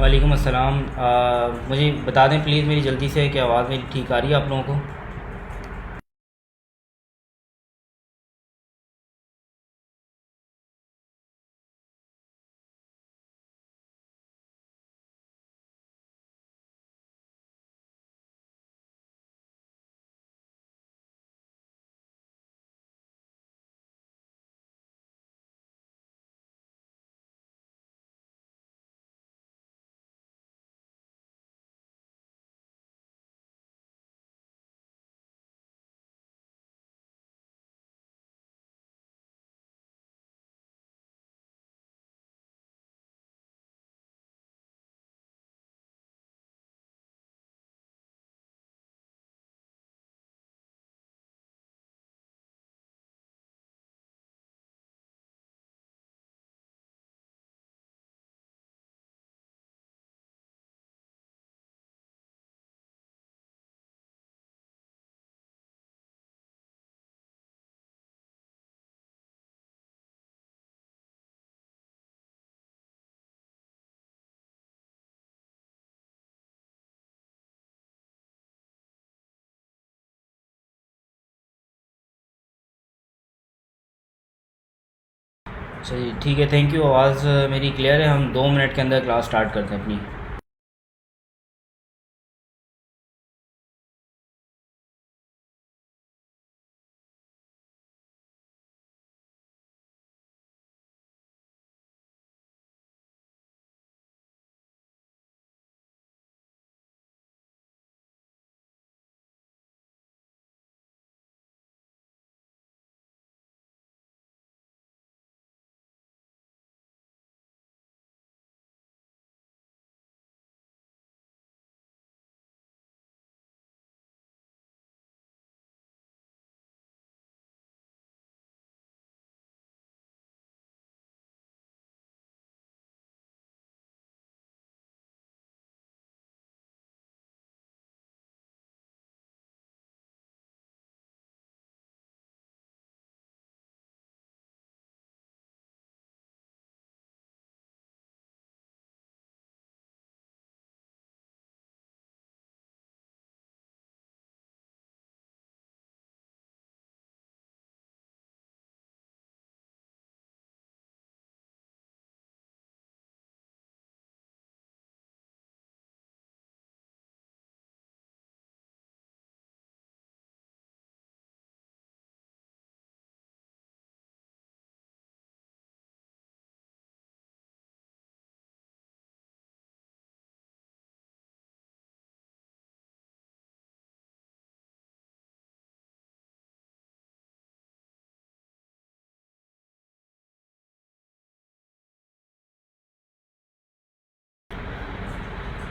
वालेकुम अस्सलाम। मुझे बता दें प्लीज़, मेरी जल्दी से कि आवाज़ मेरी ठीक आ रही है आप लोगों को? चलिए ठीक है, थैंक यू। आवाज़ मेरी क्लियर है। हम 2 मिनट के अंदर क्लास स्टार्ट करते हैं अपनी।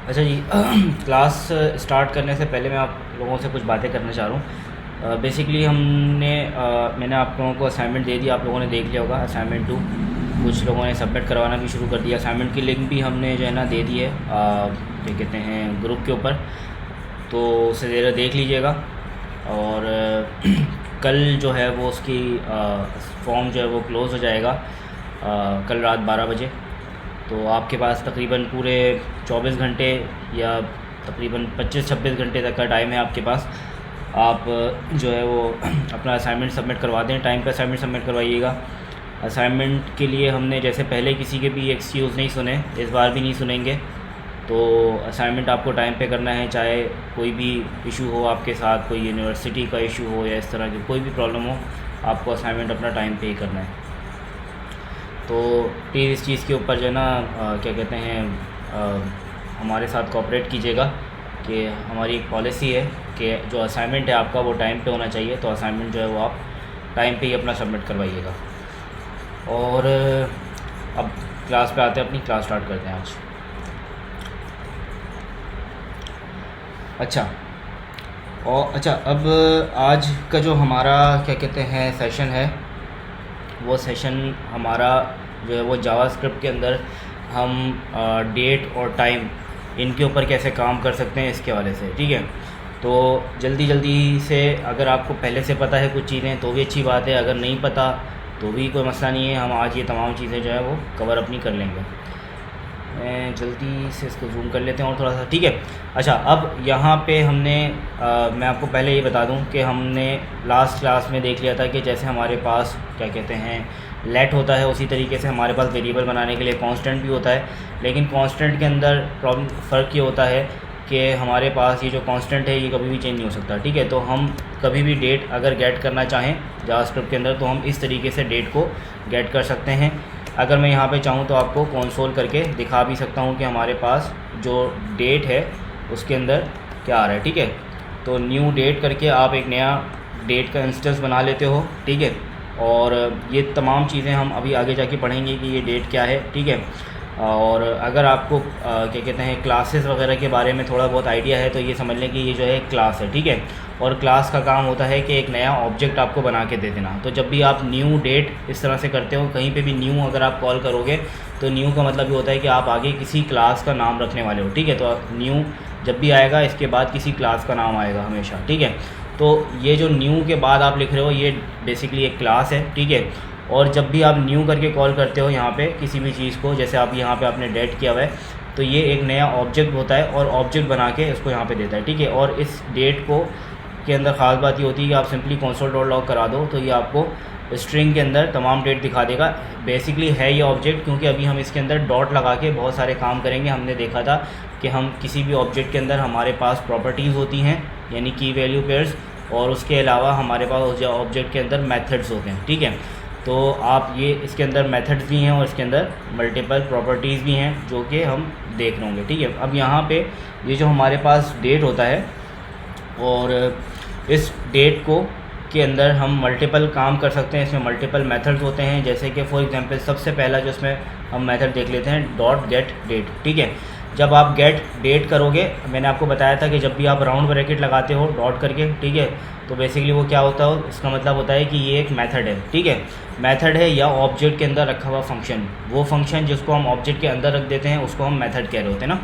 अच्छा जी। क्लास स्टार्ट करने से पहले मैं आप लोगों से कुछ बातें करना चाह रहा हूँ। बेसिकली मैंने आप लोगों को असाइनमेंट दे दिया, आप लोगों ने देख लिया होगा असाइनमेंट 2। कुछ लोगों ने सबमिट करवाना भी शुरू कर दिया। असाइनमेंट की लिंक भी हमने जो है ना दे दी है, क्या कहते हैं, ग्रुप के ऊपर। तो उसे ज़रा देख लीजिएगा। और कल जो है वो उसकी फॉर्म जो है वो क्लोज़ हो जाएगा कल रात 12 बजे। तो आपके पास तकरीबन पूरे 24 घंटे या तकरीबन 25-26 घंटे तक का टाइम है आपके पास। आप जो है वो अपना असाइनमेंट सबमिट करवा दें। टाइम पे असाइनमेंट सबमिट करवाइएगा। असाइनमेंट के लिए हमने जैसे पहले किसी के भी एक्सक्यूज़ नहीं सुने, इस बार भी नहीं सुनेंगे। तो असाइनमेंट आपको टाइम पे करना है, चाहे कोई भी इशू हो आपके साथ, कोई यूनिवर्सिटी का इशू हो या इस तरह की कोई भी प्रॉब्लम हो, आपको असाइनमेंट अपना टाइम पे ही करना है। तो प्लीज़ इस चीज़ के ऊपर जो है ना क्या कहते हैं, हमारे साथ कोऑपरेट कीजिएगा कि हमारी एक पॉलिसी है कि जो असाइनमेंट है आपका वो टाइम पे होना चाहिए। तो असाइनमेंट जो है वो आप टाइम पे ही अपना सबमिट करवाइएगा। और अब क्लास पे आते हैं, अपनी क्लास स्टार्ट करते हैं आज। अच्छा। और अच्छा, अब आज का जो हमारा क्या कहते हैं सेशन है, वो सेशन हमारा जो है वो जावास्क्रिप्ट के अंदर हम डेट और टाइम इनके ऊपर कैसे काम कर सकते हैं इसके हवाले से, ठीक है। तो जल्दी जल्दी से, अगर आपको पहले से पता है कुछ चीज़ें तो भी अच्छी बात है, अगर नहीं पता तो भी कोई मसला नहीं है। हम आज ये तमाम चीज़ें जो है वो कवर अपनी कर लेंगे। जल्दी से इसको जूम कर लेते हैं और थोड़ा सा, ठीक है। अच्छा, अब यहाँ पे हमने मैं आपको पहले ये बता दूँ कि हमने लास्ट क्लास में देख लिया था कि जैसे हमारे पास क्या कहते हैं लेट होता है, उसी तरीके से हमारे पास वेरिएबल बनाने के लिए कांस्टेंट भी होता है। लेकिन कांस्टेंट के अंदर प्रॉब्लम फ़र्क ये होता है कि हमारे पास ये जो कांस्टेंट है ये कभी भी चेंज नहीं हो सकता, ठीक है। तो हम कभी भी डेट अगर गेट करना चाहें जावास्क्रिप्ट के अंदर तो हम इस तरीके से डेट को गेट कर सकते हैं। अगर मैं यहाँ पे चाहूँ तो आपको कंसोल करके दिखा भी सकता हूँ कि हमारे पास जो डेट है उसके अंदर क्या आ रहा है, ठीक है। तो न्यू डेट करके आप एक नया डेट का इंस्टेंस बना लेते हो, ठीक है। और ये तमाम चीज़ें हम अभी आगे जाके पढ़ेंगे कि ये डेट क्या है, ठीक है। और अगर आपको क्या कहते हैं क्लासेस वगैरह के बारे में थोड़ा बहुत आइडिया है तो ये समझ लें कि ये जो है क्लास है, ठीक है। और क्लास का काम होता है कि एक नया ऑब्जेक्ट आपको बना के दे देना। तो जब भी आप न्यू डेट इस तरह से करते हो, कहीं पे भी न्यू अगर आप कॉल करोगे तो न्यू का मतलब ये होता है कि आप आगे किसी क्लास का नाम रखने वाले हो, ठीक है। तो न्यू जब भी आएगा इसके बाद किसी क्लास का नाम आएगा हमेशा, ठीक है। तो ये जो न्यू के बाद आप लिख रहे हो ये बेसिकली एक क्लास है, ठीक है। और जब भी आप न्यू करके कॉल करते हो यहाँ पे किसी भी चीज़ को, जैसे आप यहाँ पे आपने डेट किया हुआ है तो ये एक नया ऑब्जेक्ट होता है और ऑब्जेक्ट बना के इसको यहाँ पे देता है, ठीक है। और इस डेट को के अंदर ख़ास बात ये होती है कि आप सिंपली कंसोल डॉट लॉग करा दो तो ये आपको स्ट्रिंग के अंदर तमाम डेट दिखा देगा। बेसिकली है ये ऑब्जेक्ट, क्योंकि अभी हम इसके अंदर डॉट लगा के बहुत सारे काम करेंगे। हमने देखा था कि हम किसी भी ऑब्जेक्ट के अंदर हमारे पास प्रॉपर्टीज़ होती हैं यानी की वैल्यू पेयर्स, और उसके अलावा हमारे पास उस ऑब्जेक्ट के अंदर मेथड्स होते हैं, ठीक है। तो आप ये इसके अंदर मेथड्स भी हैं और इसके अंदर मल्टीपल प्रॉपर्टीज़ भी हैं जो कि हम देख रहे होंगे, ठीक है। अब यहाँ पे ये जो हमारे पास डेट होता है और इस डेट को के अंदर हम मल्टीपल काम कर सकते हैं। इसमें मल्टीपल मेथड्स होते हैं, जैसे कि फॉर एग्जांपल सबसे पहला जो इसमें हम मेथड देख लेते हैं डॉट गेट डेट, ठीक है। जब आप गेट डेट करोगे, मैंने आपको बताया था कि जब भी आप राउंड ब्रैकेट लगाते हो डॉट करके, ठीक है, तो बेसिकली वो क्या होता है, इसका मतलब होता है कि ये एक मेथड है, ठीक है। मेथड है या ऑब्जेक्ट के अंदर रखा हुआ फंक्शन, वो फंक्शन जिसको हम ऑब्जेक्ट के अंदर रख देते हैं उसको हम मेथड कह रहे होते हैं ना।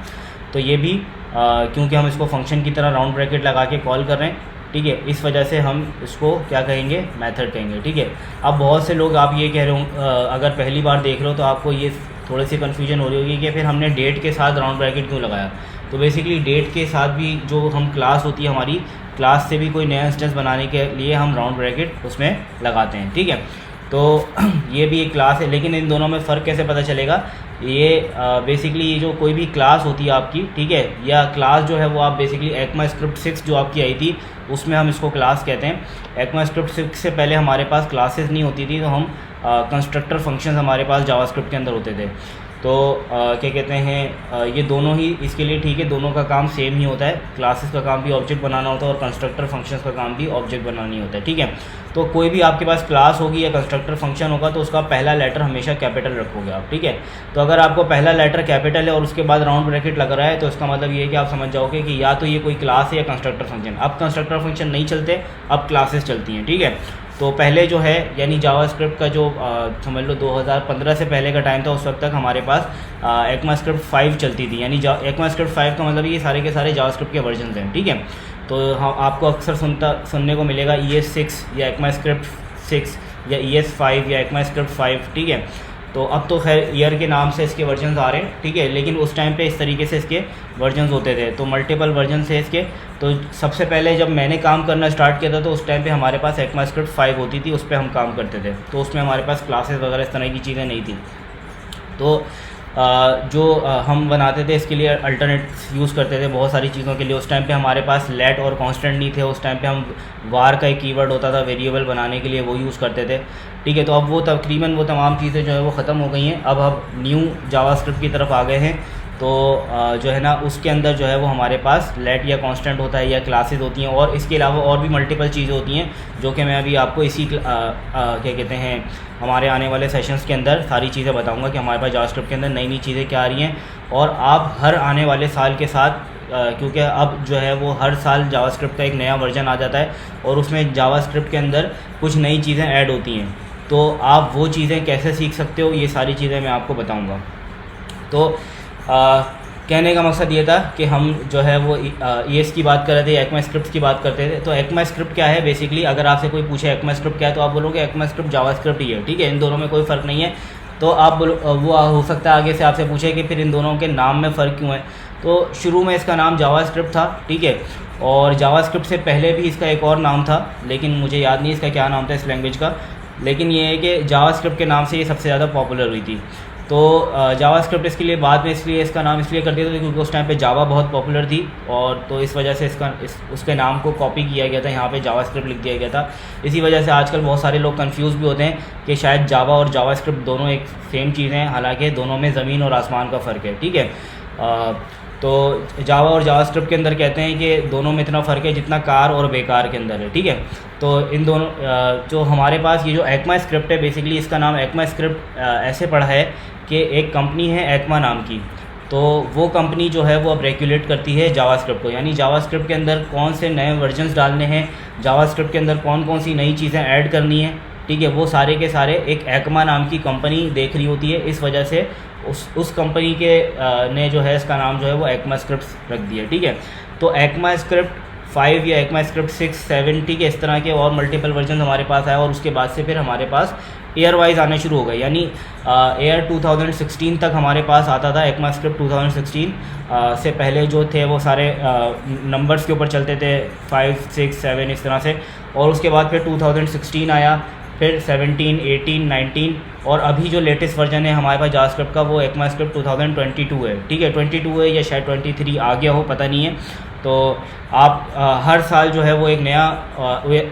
तो ये भी क्योंकि हम इसको फंक्शन की तरह राउंड ब्रैकेट लगा के कॉल कर रहे हैं, ठीक है, इस वजह से हम इसको क्या कहेंगे, मेथड कहेंगे, ठीक है। अब बहुत से लोग आप ये कह रहे हो, अगर पहली बार देख रहे हो तो आपको ये थोड़ी सी कन्फ्यूजन हो रही होगी कि फिर हमने डेट के साथ राउंड ब्रैकेट क्यों लगाया। तो बेसिकली डेट के साथ भी जो हम क्लास होती है हमारी, क्लास से भी कोई नया इंस्टेंस बनाने के लिए हम राउंड ब्रैकेट उसमें लगाते हैं, ठीक है। तो ये भी एक क्लास है, लेकिन इन दोनों में फ़र्क कैसे पता चलेगा, ये बेसिकली ये जो कोई भी क्लास होती है आपकी, ठीक है, या क्लास जो है वो आप बेसिकली ECMAScript 6 जो आपकी आई थी उसमें हम इसको क्लास कहते हैं। ECMAScript 6 से पहले हमारे पास क्लासेस नहीं होती थी, तो हम कंस्ट्रक्टर फंक्शंस हमारे पास जावास्क्रिप्ट के अंदर होते थे। तो क्या कहते हैं, ये दोनों ही इसके लिए ठीक है, दोनों का काम सेम ही होता है। क्लासेस का काम भी ऑब्जेक्ट बनाना होता है और कंस्ट्रक्टर फंक्शंस का काम भी ऑब्जेक्ट बनाना होता है, ठीक है। तो कोई भी आपके पास क्लास होगी या कंस्ट्रक्टर फंक्शन होगा तो उसका पहला लेटर हमेशा कैपिटल रखोगे आप, ठीक है। तो अगर आपको पहला लेटर कैपिटल है और उसके बाद राउंड ब्रैकेट लग रहा है तो इसका मतलब ये है कि आप समझ जाओगे कि या तो ये कोई क्लास है या कंस्ट्रक्टर फंक्शन। अब कंस्ट्रक्टर फंक्शन नहीं चलते, अब क्लासेस चलती हैं, ठीक है। तो पहले जो है यानी जावास्क्रिप्ट का जो समझ लो 2015 से पहले का टाइम था, उस वक्त तक हमारे पास ECMAScript 5 चलती थी। यानी ECMAScript 5 का मतलब ये सारे के सारे जावास्क्रिप्ट के वर्जन हैं, ठीक है। तो हाँ, आपको अक्सर सुनने को मिलेगा ES6 या ECMAScript 6 या ES5 या ECMAScript 5, ठीक है। तो अब तो खैर ईयर के नाम से इसके वर्जन्स आ रहे हैं, ठीक है, लेकिन उस टाइम पे इस तरीके से इसके वर्जन्स होते थे। तो मल्टीपल वर्जन्स है इसके। तो सबसे पहले जब मैंने काम करना स्टार्ट किया था तो उस टाइम पे हमारे पास ECMAScript 5 होती थी, उस पर हम काम करते थे। तो उसमें हमारे पास क्लासेस वगैरह इस तरह की चीज़ें नहीं थी। तो जो हम बनाते थे इसके लिए अल्टरनेट यूज़ करते थे बहुत सारी चीज़ों के लिए। उस टाइम पे हमारे पास लेट और कांस्टेंट नहीं थे, उस टाइम पे हम वार का एक कीवर्ड होता था वेरिएबल बनाने के लिए, वो यूज़ करते थे, ठीक है। तो अब वो तकरीबन वो तमाम चीज़ें जो है वो ख़त्म हो गई हैं। अब हम न्यू जावास्क्रिप्ट की तरफ आ गए हैं। तो जो है ना उसके अंदर जो है वो हमारे पास लेट या कांस्टेंट होता है या क्लासेस होती हैं, और इसके अलावा और भी मल्टीपल चीज़ें होती हैं जो कि मैं अभी आपको इसी क्या कहते हैं हमारे आने वाले सेशंस के अंदर सारी चीज़ें बताऊंगा कि हमारे पास जावास्क्रिप्ट के अंदर नई नई चीज़ें क्या आ रही हैं। और आप हर आने वाले साल के साथ क्योंकि अब जो है वो हर साल जावास्क्रिप्ट का एक नया वर्जन आ जाता है और उसमें जावास्क्रिप्ट के अंदर कुछ नई चीज़ें ऐड होती हैं। तो आप वो चीज़ें कैसे सीख सकते हो, ये सारी चीज़ें मैं आपको बताऊँगा। तो कहने का मकसद ये था कि हम जो है वो ES की बात कर रहे थे, ECMAScript की बात करते थे। तो ECMAScript क्या है बेसिकली, अगर आपसे कोई पूछे ECMAScript क्या है तो आप बोलोगे ECMAScript जावास्क्रिप्ट ही है, ठीक है। इन दोनों में कोई फ़र्क नहीं है। तो आप वो हो सकता है आगे से आपसे पूछे कि फिर इन दोनों के नाम में फ़र्क क्यों है। तो शुरू में इसका नाम जावास्क्रिप्ट था, ठीक है, और जावास्क्रिप्ट से पहले भी इसका एक और नाम था, लेकिन मुझे याद नहीं इसका क्या नाम था इस लैंग्वेज का, लेकिन ये है कि जावास्क्रिप्ट के नाम से ये सबसे ज़्यादा पॉपुलर हुई थी। तो जावास्क्रिप्ट इसके लिए बाद में इसलिए इसका नाम इसलिए कर दिया था क्योंकि उस टाइम पे जावा बहुत पॉपुलर थी, और तो इस वजह से उसके नाम को कॉपी किया गया था, यहाँ पे जावास्क्रिप्ट लिख दिया गया था। इसी वजह से आजकल बहुत सारे लोग कंफ्यूज भी होते हैं कि शायद जावा और जावास्क्रिप्ट दोनों एक सेम चीज़ें हैं, हालांकि दोनों में ज़मीन और आसमान का फ़र्क है, ठीक है। तो जावा और जावास्क्रिप्ट के अंदर कहते हैं कि दोनों में इतना फ़र्क है जितना कार और बेकार के अंदर है, ठीक है। तो इन दोनों जो हमारे पास ये जो एक्मा स्क्रिप्ट है, बेसिकली इसका नाम एक्मा स्क्रिप्ट ऐसे पड़ा है कि एक कंपनी है एक्मा नाम की, तो वो कंपनी जो है वो अब रेगुलेट करती है जावास्क्रिप्ट को, यानी जावास्क्रिप्ट के अंदर कौन से नए वर्जन्स डालने हैं, जावास्क्रिप्ट के अंदर कौन कौन सी नई चीज़ें ऐड करनी है, ठीक है, वो सारे के सारे एक एक्मा नाम की कंपनी देख रही होती है। इस वजह से उस कंपनी के ने जो है इसका नाम जो है वो एक्मा स्क्रिप्ट रख दिया, ठीक है। तो एक्मा स्क्रिप्ट 5 या एक्मा स्क्रिप्ट 6, 7, ठीक है, इस तरह के और मल्टीपल वर्जन हमारे पास आया, और उसके बाद से फिर हमारे पास ईयर वाइज आने शुरू हो गए, यानी ईयर 2016 तक हमारे पास आता था एक्मा स्क्रिप्ट। 2016 से पहले जो थे वो सारे नंबर्स के ऊपर चलते थे, 5, 6, 7 इस तरह से, और उसके बाद फिर 2016 आया, फिर 17, 18, 19, और अभी जो लेटेस्ट वर्जन है हमारे पास जावास्क्रिप्ट का वो एक्मा स्क्रिप्ट 2022 है, ठीक है, 22 है या शायद 23 आ गया हो, पता नहीं है। तो आप हर साल जो है वो एक नया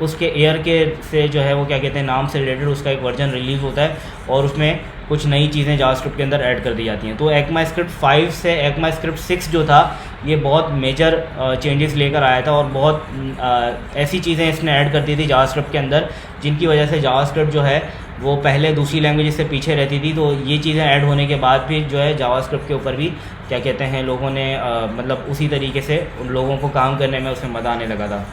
उसके ईयर के से जो है वो क्या कहते हैं नाम से रिलेटेड उसका एक वर्जन रिलीज़ होता है, और उसमें कुछ नई चीज़ें जावास्क्रिप्ट के अंदर ऐड कर दी जाती हैं। तो एक्मा स्क्रिप्ट 5 से एक्मा स्क्रिप्ट 6 जो था ये बहुत मेजर चेंजेस लेकर आया था, और बहुत ऐसी चीज़ें इसने ऐड कर दी थी जावास्क्रिप्ट के अंदर जिनकी वजह से जावास्क्रिप्ट जो है वो पहले दूसरी लैंग्वेज से पीछे रहती थी। तो ये चीज़ें ऐड होने के बाद भी जो है जावास्क्रिप्ट के ऊपर भी क्या कहते हैं लोगों ने मतलब उसी तरीके से उन लोगों को काम करने में उसमें मज़ा आने लगा था,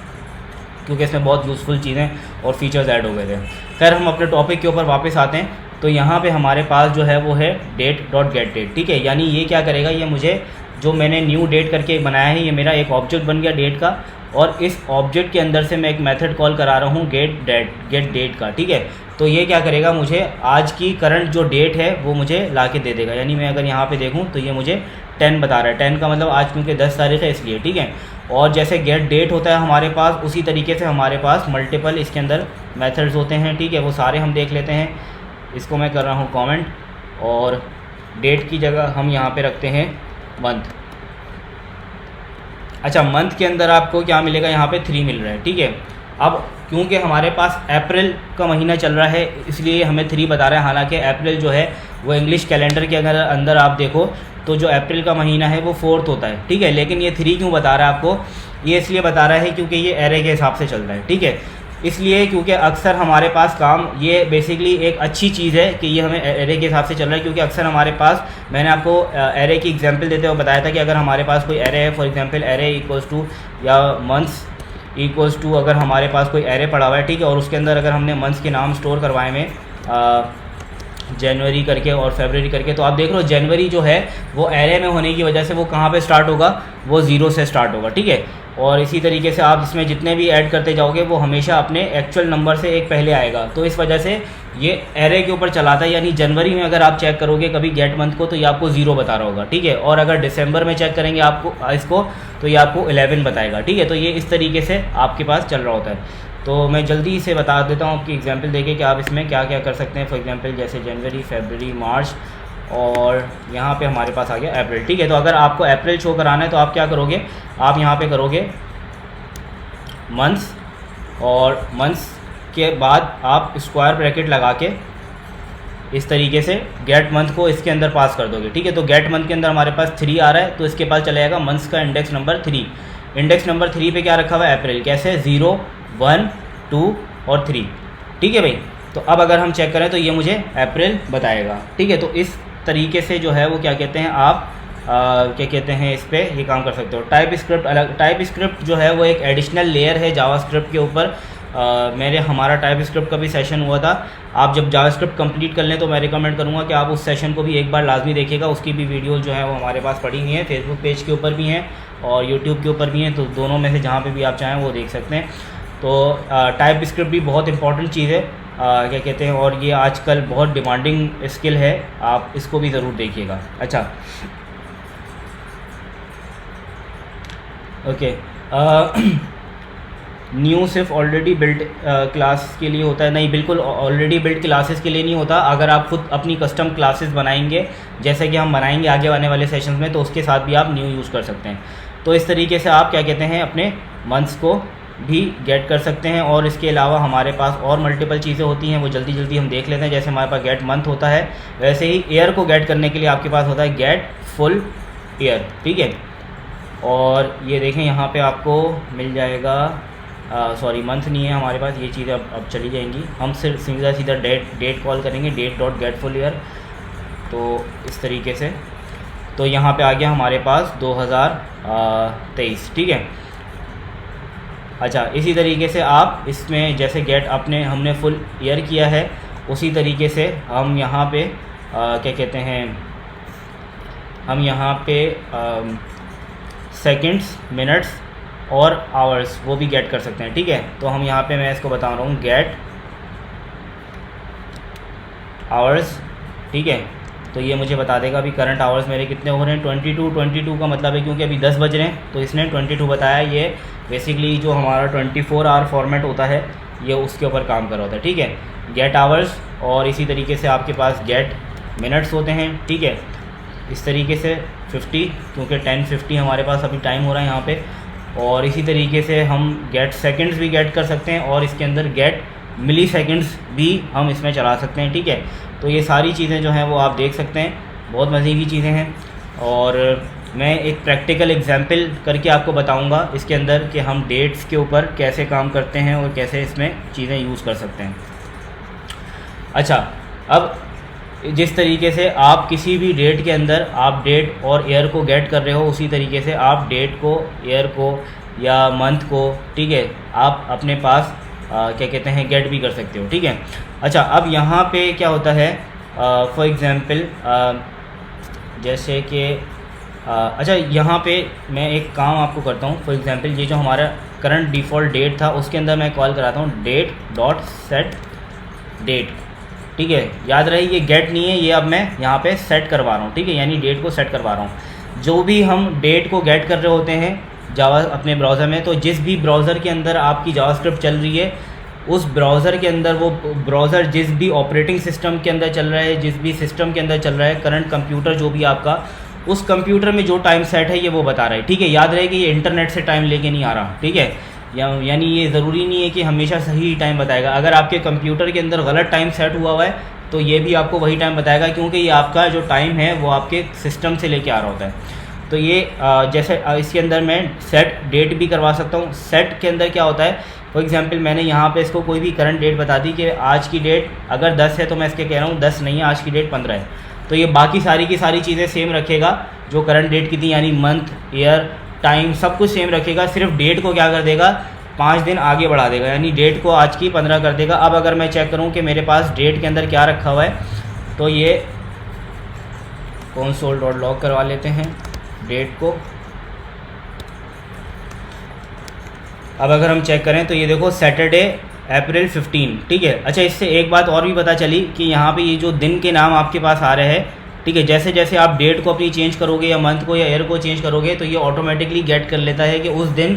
क्योंकि इसमें बहुत यूज़फुल चीज़ें और फीचर्स ऐड हो गए थे। खैर, हम अपने टॉपिक के ऊपर वापस आते हैं। तो यहाँ पे हमारे पास जो है वो है date.getDate, ठीक है, यानी ये क्या करेगा, ये मुझे जो मैंने न्यू डेट करके बनाया है ये मेरा एक ऑब्जेक्ट बन गया डेट का, और इस ऑब्जेक्ट के अंदर से मैं एक मेथड कॉल करा रहा हूँ गेट डेट का, ठीक है। तो ये क्या करेगा, मुझे आज की करंट जो डेट है वो मुझे ला के दे देगा, यानी मैं अगर यहाँ पे देखूँ तो ये मुझे 10 बता रहा है, 10 का मतलब आज क्योंकि 10 तारीख है इसलिए, ठीक है। और जैसे गेट डेट होता है हमारे पास, उसी तरीके से हमारे पास मल्टीपल इसके अंदर मेथड्स होते हैं, ठीक है, वो सारे हम देख लेते हैं। इसको मैं कर रहा हूँ कमेंट, और डेट की जगह हम यहाँ पे रखते हैं मंथ। अच्छा, मंथ के अंदर आपको क्या मिलेगा, यहाँ पे 3 मिल रहा है, ठीक है। अब क्योंकि हमारे पास अप्रैल का महीना चल रहा है इसलिए हमें 3 बता रहा है, हालांकि अप्रैल जो है वो इंग्लिश कैलेंडर के अंदर आप देखो तो जो अप्रैल का महीना है वो 4th होता है, ठीक है, लेकिन ये 3 क्यों बता रहा है आपको, ये इसलिए बता रहा है क्योंकि ये एरे के हिसाब से चल रहा है, ठीक है। इसलिए क्योंकि अक्सर हमारे पास काम, ये बेसिकली एक अच्छी चीज़ है कि ये हमें एरे के हिसाब से चल रहा है, क्योंकि अक्सर हमारे पास, मैंने आपको एरे की एग्जांपल देते हुए बताया था कि अगर हमारे पास कोई एरे है, for example array equals to या मंथ्स इक्वल्स टू, अगर हमारे पास कोई एरे पड़ा हुआ है, ठीक है, और उसके अंदर अगर हमने मंथ्स के नाम स्टोर करवाए में जनवरी करके और फरवरी करके, तो आप देख लो जनवरी जो है वो एरे में होने की वजह से वो कहाँ पे स्टार्ट होगा, वो 0 से स्टार्ट होगा, ठीक है। और इसी तरीके से आप इसमें जितने भी ऐड करते जाओगे वो हमेशा अपने एक्चुअल नंबर से एक पहले आएगा, तो इस वजह से ये एरे के ऊपर चलाता है। यानी जनवरी में अगर आप चेक करोगे कभी गेट मंथ को तो ये आपको 0 बता रहा होगा, ठीक है, और अगर दिसंबर में चेक करेंगे आपको इसको तो ये आपको 11 बताएगा, ठीक है। तो ये इस तरीके से आपके पास चल रहा होता है। तो मैं जल्दी से बता देता हूँ आपकी एग्जांपल देके कि आप इसमें क्या क्या कर सकते हैं। फॉर एग्जांपल जैसे जनवरी, फरवरी, मार्च, और यहाँ पे हमारे पास आ गया अप्रैल, ठीक है। तो अगर आपको अप्रैल शो कराना है तो आप क्या करोगे, आप यहाँ पे करोगे मंथ्स, और मंथ्स के बाद आप स्क्वायर ब्रैकेट लगा के इस तरीके से गेट मंथ को इसके अंदर पास कर दोगे, ठीक है। तो गेट मंथ के अंदर हमारे पास 3 आ रहा है तो इसके पास चला जाएगा मंथ्स का इंडेक्स नंबर 3। इंडेक्स नंबर 3 पे क्या रखा हुआ है, अप्रैल, कैसे 0, 1, 2 और 3, ठीक है भाई। तो अब अगर हम चेक करें तो ये मुझे अप्रैल बताएगा, ठीक है। तो इस तरीके से जो है वो क्या कहते हैं आप क्या कहते हैं इस पर ये काम कर सकते हो। टाइप स्क्रिप्ट अलग, टाइप स्क्रिप्ट जो है वो एक एडिशनल लेयर है जावास्क्रिप्ट के ऊपर। हमारा टाइप स्क्रिप्ट का भी सेशन हुआ था। आप जब जावास्क्रिप्ट कंप्लीट कर लें तो मैं रिकमेंड करूँगा कि आप उस सेशन को भी एक बार लाजमी देखिएगा। उसकी भी वीडियोज़ जो है वो हमारे पास पड़ी हुई हैं, फेसबुक पेज के ऊपर भी हैं और यूट्यूब के ऊपर भी हैं, तो दोनों में से जहाँ पे भी आप चाहें वो देख सकते हैं। तो टाइप स्क्रिप्ट भी बहुत इंपॉर्टेंट चीज़ है क्या कहते हैं, और ये आजकल बहुत डिमांडिंग स्किल है, आप इसको भी ज़रूर देखिएगा। अच्छा, ओके, न्यू सिर्फ ऑलरेडी बिल्ट क्लास के लिए होता है? नहीं, बिल्कुल ऑलरेडी बिल्ट क्लासेस के लिए नहीं होता। अगर आप खुद अपनी कस्टम क्लासेस बनाएंगे, जैसे कि हम बनाएंगे आगे आने वाले सेशंस में, तो उसके साथ भी आप न्यू यूज़ कर सकते हैं। तो इस तरीके से आप क्या कहते हैं, अपने मंथ्स को भी गेट कर सकते हैं। और इसके अलावा हमारे पास और मल्टीपल चीज़ें होती हैं, वो जल्दी जल्दी हम देख लेते हैं। जैसे हमारे पास गेट मंथ होता है, वैसे ही ईयर को गेट करने के लिए आपके पास होता है गेट फुल ईयर, ठीक है। और ये देखें यहाँ पे आपको मिल जाएगा, सॉरी मंथ नहीं है हमारे पास, ये चीज़ें अब चली जाएंगी। हम सिर्फ सीधा डेट कॉल करेंगे, date dot get full year. तो इस तरीके से, तो यहाँ पे आ गया हमारे पास 2023, ठीक है। अच्छा, इसी तरीके से आप इसमें जैसे गेट हमने फुल ईयर किया है, उसी तरीके से हम यहाँ पे क्या कहते हैं, हम यहाँ पे सेकंड्स, मिनट्स और आवर्स वो भी गेट कर सकते हैं, ठीक है। तो हम यहाँ पे मैं इसको बता रहा हूँ गेट आवर्स, ठीक है। तो ये मुझे बता देगा अभी करंट आवर्स मेरे कितने हो रहे हैं, 22 का मतलब है क्योंकि अभी 10 बज रहे हैं, तो इसने 22 बताया। ये बेसिकली जो हमारा 24 आवर फॉर्मेट होता है, ये उसके ऊपर काम कर रहा होता है, ठीक है। गेट आवर्स, और इसी तरीके से आपके पास गेट मिनट्स होते हैं, ठीक है। इस तरीके से 50, क्योंकि 10:50 हमारे पास अभी टाइम हो रहा है यहाँ पे। और इसी तरीके से हम गेट सेकंड्स भी गेट कर सकते हैं, और इसके अंदर गेट मिली सेकेंड्स भी हम इसमें चला सकते हैं, ठीक है। तो ये सारी चीज़ें जो हैं वो आप देख सकते हैं, बहुत मज़े की चीज़ें हैं। और मैं एक प्रैक्टिकल एग्जांपल करके आपको बताऊंगा इसके अंदर कि हम डेट्स के ऊपर कैसे काम करते हैं और कैसे इसमें चीज़ें यूज़ कर सकते हैं। अच्छा, अब जिस तरीके से आप किसी भी डेट के अंदर आप डेट और ईयर को गेट कर रहे हो, उसी तरीके से आप डेट को, ईयर को या मंथ को, ठीक है, आप अपने पास क्या कहते हैं गेट भी कर सकते हो, ठीक है। अच्छा, अब यहाँ पे क्या होता है, फॉर एग्ज़ाम्पल जैसे कि अच्छा, यहाँ पे मैं एक काम आपको करता हूँ। फॉर एग्ज़ाम्पल ये जो हमारा करंट डिफ़ॉल्ट डेट था, उसके अंदर मैं कॉल कराता हूँ डेट डॉट सेट डेट, ठीक है। याद रहे ये गेट नहीं है, ये अब मैं यहाँ पे सेट करवा रहा हूँ, ठीक है, यानी डेट को सेट करवा रहा हूँ। जो भी हम डेट को गेट कर रहे होते हैं जावा अपने ब्राउज़र में, तो जिस भी ब्राउज़र के अंदर आपकी जावास्क्रिप्ट चल रही है, उस ब्राउज़र के अंदर वो ब्राउज़र जिस भी ऑपरेटिंग सिस्टम के अंदर चल रहा है, जिस भी सिस्टम के अंदर चल रहा है, करंट कंप्यूटर जो भी आपका, उस कंप्यूटर में जो टाइम सेट है ये वो बता रहा है, ठीक है। याद रहे कि ये इंटरनेट से टाइम लेके नहीं आ रहा, ठीक है। यानी ये ज़रूरी नहीं है कि हमेशा सही टाइम बताएगा। अगर आपके कंप्यूटर के अंदर गलत टाइम सेट हुआ है तो ये भी आपको वही टाइम बताएगा, क्योंकि ये आपका जो टाइम है वो आपके सिस्टम से लेके आ रहा होता है। तो ये जैसे इसके अंदर मैं सेट डेट भी करवा सकता हूँ। सेट के अंदर क्या होता है, फॉर एग्जांपल मैंने यहाँ पे इसको कोई भी करंट डेट बता दी कि आज की डेट अगर 10 है तो मैं इसके कह रहा हूँ 10 नहीं है, आज की डेट 15 है। तो ये बाकी सारी की सारी चीज़ें सेम रखेगा, जो करंट डेट की थी, यानी मंथ, ईयर, टाइम सब कुछ सेम रखेगा। सिर्फ डेट को क्या कर देगा, 5 दिन आगे बढ़ा देगा, यानी डेट को आज की 15 कर देगा। अब अगर मैं चेक करूँ कि मेरे पास डेट के अंदर क्या रखा हुआ है, तो ये कंसोल डॉट लॉग करवा लेते हैं डेट को। अब अगर हम चेक करें तो ये देखो सैटरडे अप्रैल 15, ठीक है। अच्छा, इससे एक बात और भी पता चली कि यहाँ पे ये जो दिन के नाम आपके पास आ रहे हैं, ठीक है, जैसे जैसे आप डेट को अपनी चेंज करोगे या मंथ को या ईयर को चेंज करोगे, तो ये ऑटोमेटिकली गेट कर लेता है कि उस दिन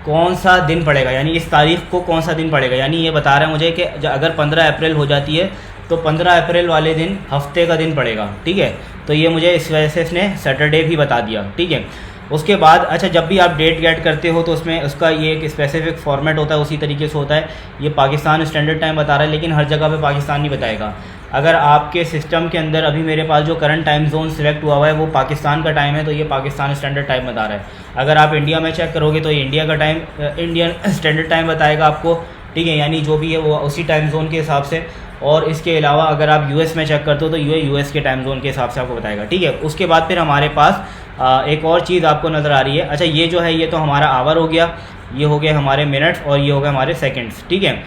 कौन सा दिन पड़ेगा, यानी इस तारीख को कौन सा दिन पड़ेगा। यानी ये बता रहा है मुझे कि अगर 15 अप्रैल हो जाती है तो 15 अप्रैल वाले दिन हफ्ते का दिन पड़ेगा, ठीक है। तो ये मुझे इस वजह से इसने सैटरडे भी बता दिया, ठीक है। उसके बाद अच्छा, जब भी आप डेट गेट करते हो तो उसमें उसका ये एक स्पेसिफिक फॉर्मेट होता है, उसी तरीके से होता है। ये पाकिस्तान स्टैंडर्ड टाइम बता रहा है, लेकिन हर जगह पे पाकिस्तान नहीं बताएगा। अगर आपके सिस्टम के अंदर अभी मेरे पास जो करंट टाइम जोन सिलेक्ट हुआ है वो पाकिस्तान का टाइम है, तो ये पाकिस्तान स्टैंडर्ड टाइम बता रहा है। अगर आप इंडिया में चेक करोगे तो ये इंडिया का टाइम, इंडियन स्टैंडर्ड टाइम बताएगा आपको, ठीक है, यानी जो भी है वो उसी टाइम जोन के हिसाब से। और इसके अलावा अगर आप यूएस में चेक करते हो तो यूएस के टाइम जोन के हिसाब से आपको बताएगा, ठीक है। उसके बाद फिर हमारे पास एक और चीज़ आपको नज़र आ रही है। अच्छा, ये जो है ये तो हमारा आवर हो गया, ये हो गए हमारे मिनट्स और ये हो गए हमारे सेकंड्स, ठीक है।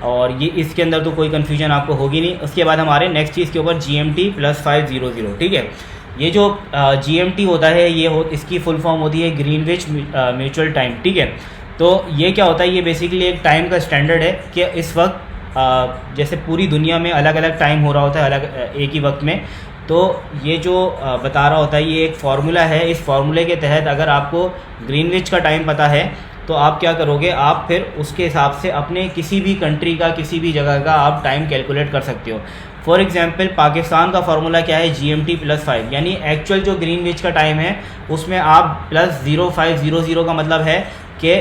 और ये इसके अंदर तो कोई कन्फ्यूजन आपको होगी नहीं। उसके बाद हमारे नेक्स्ट चीज़ के ऊपर GMT +500, ठीक है। ये जो GMT होता है ये इसकी फुल फॉर्म होती है ग्रीनविच म्यूचुअल टाइम, ठीक है। तो ये क्या होता है, ये बेसिकली एक टाइम का स्टैंडर्ड है कि इस वक्त जैसे पूरी दुनिया में अलग अलग टाइम हो रहा होता है अलग एक ही वक्त में। तो ये जो बता रहा होता है ये एक फार्मूला है। इस फार्मूले के तहत अगर आपको ग्रीनविच का टाइम पता है तो आप क्या करोगे, आप फिर उसके हिसाब से अपने किसी भी कंट्री का किसी भी जगह का आप टाइम कैलकुलेट कर सकते हो। फॉर एग्जांपल पाकिस्तान का फार्मूला क्या है, GMT +5, यानी एक्चुअल जो ग्रीनविच का टाइम है उसमें आप +0500 का मतलब है कि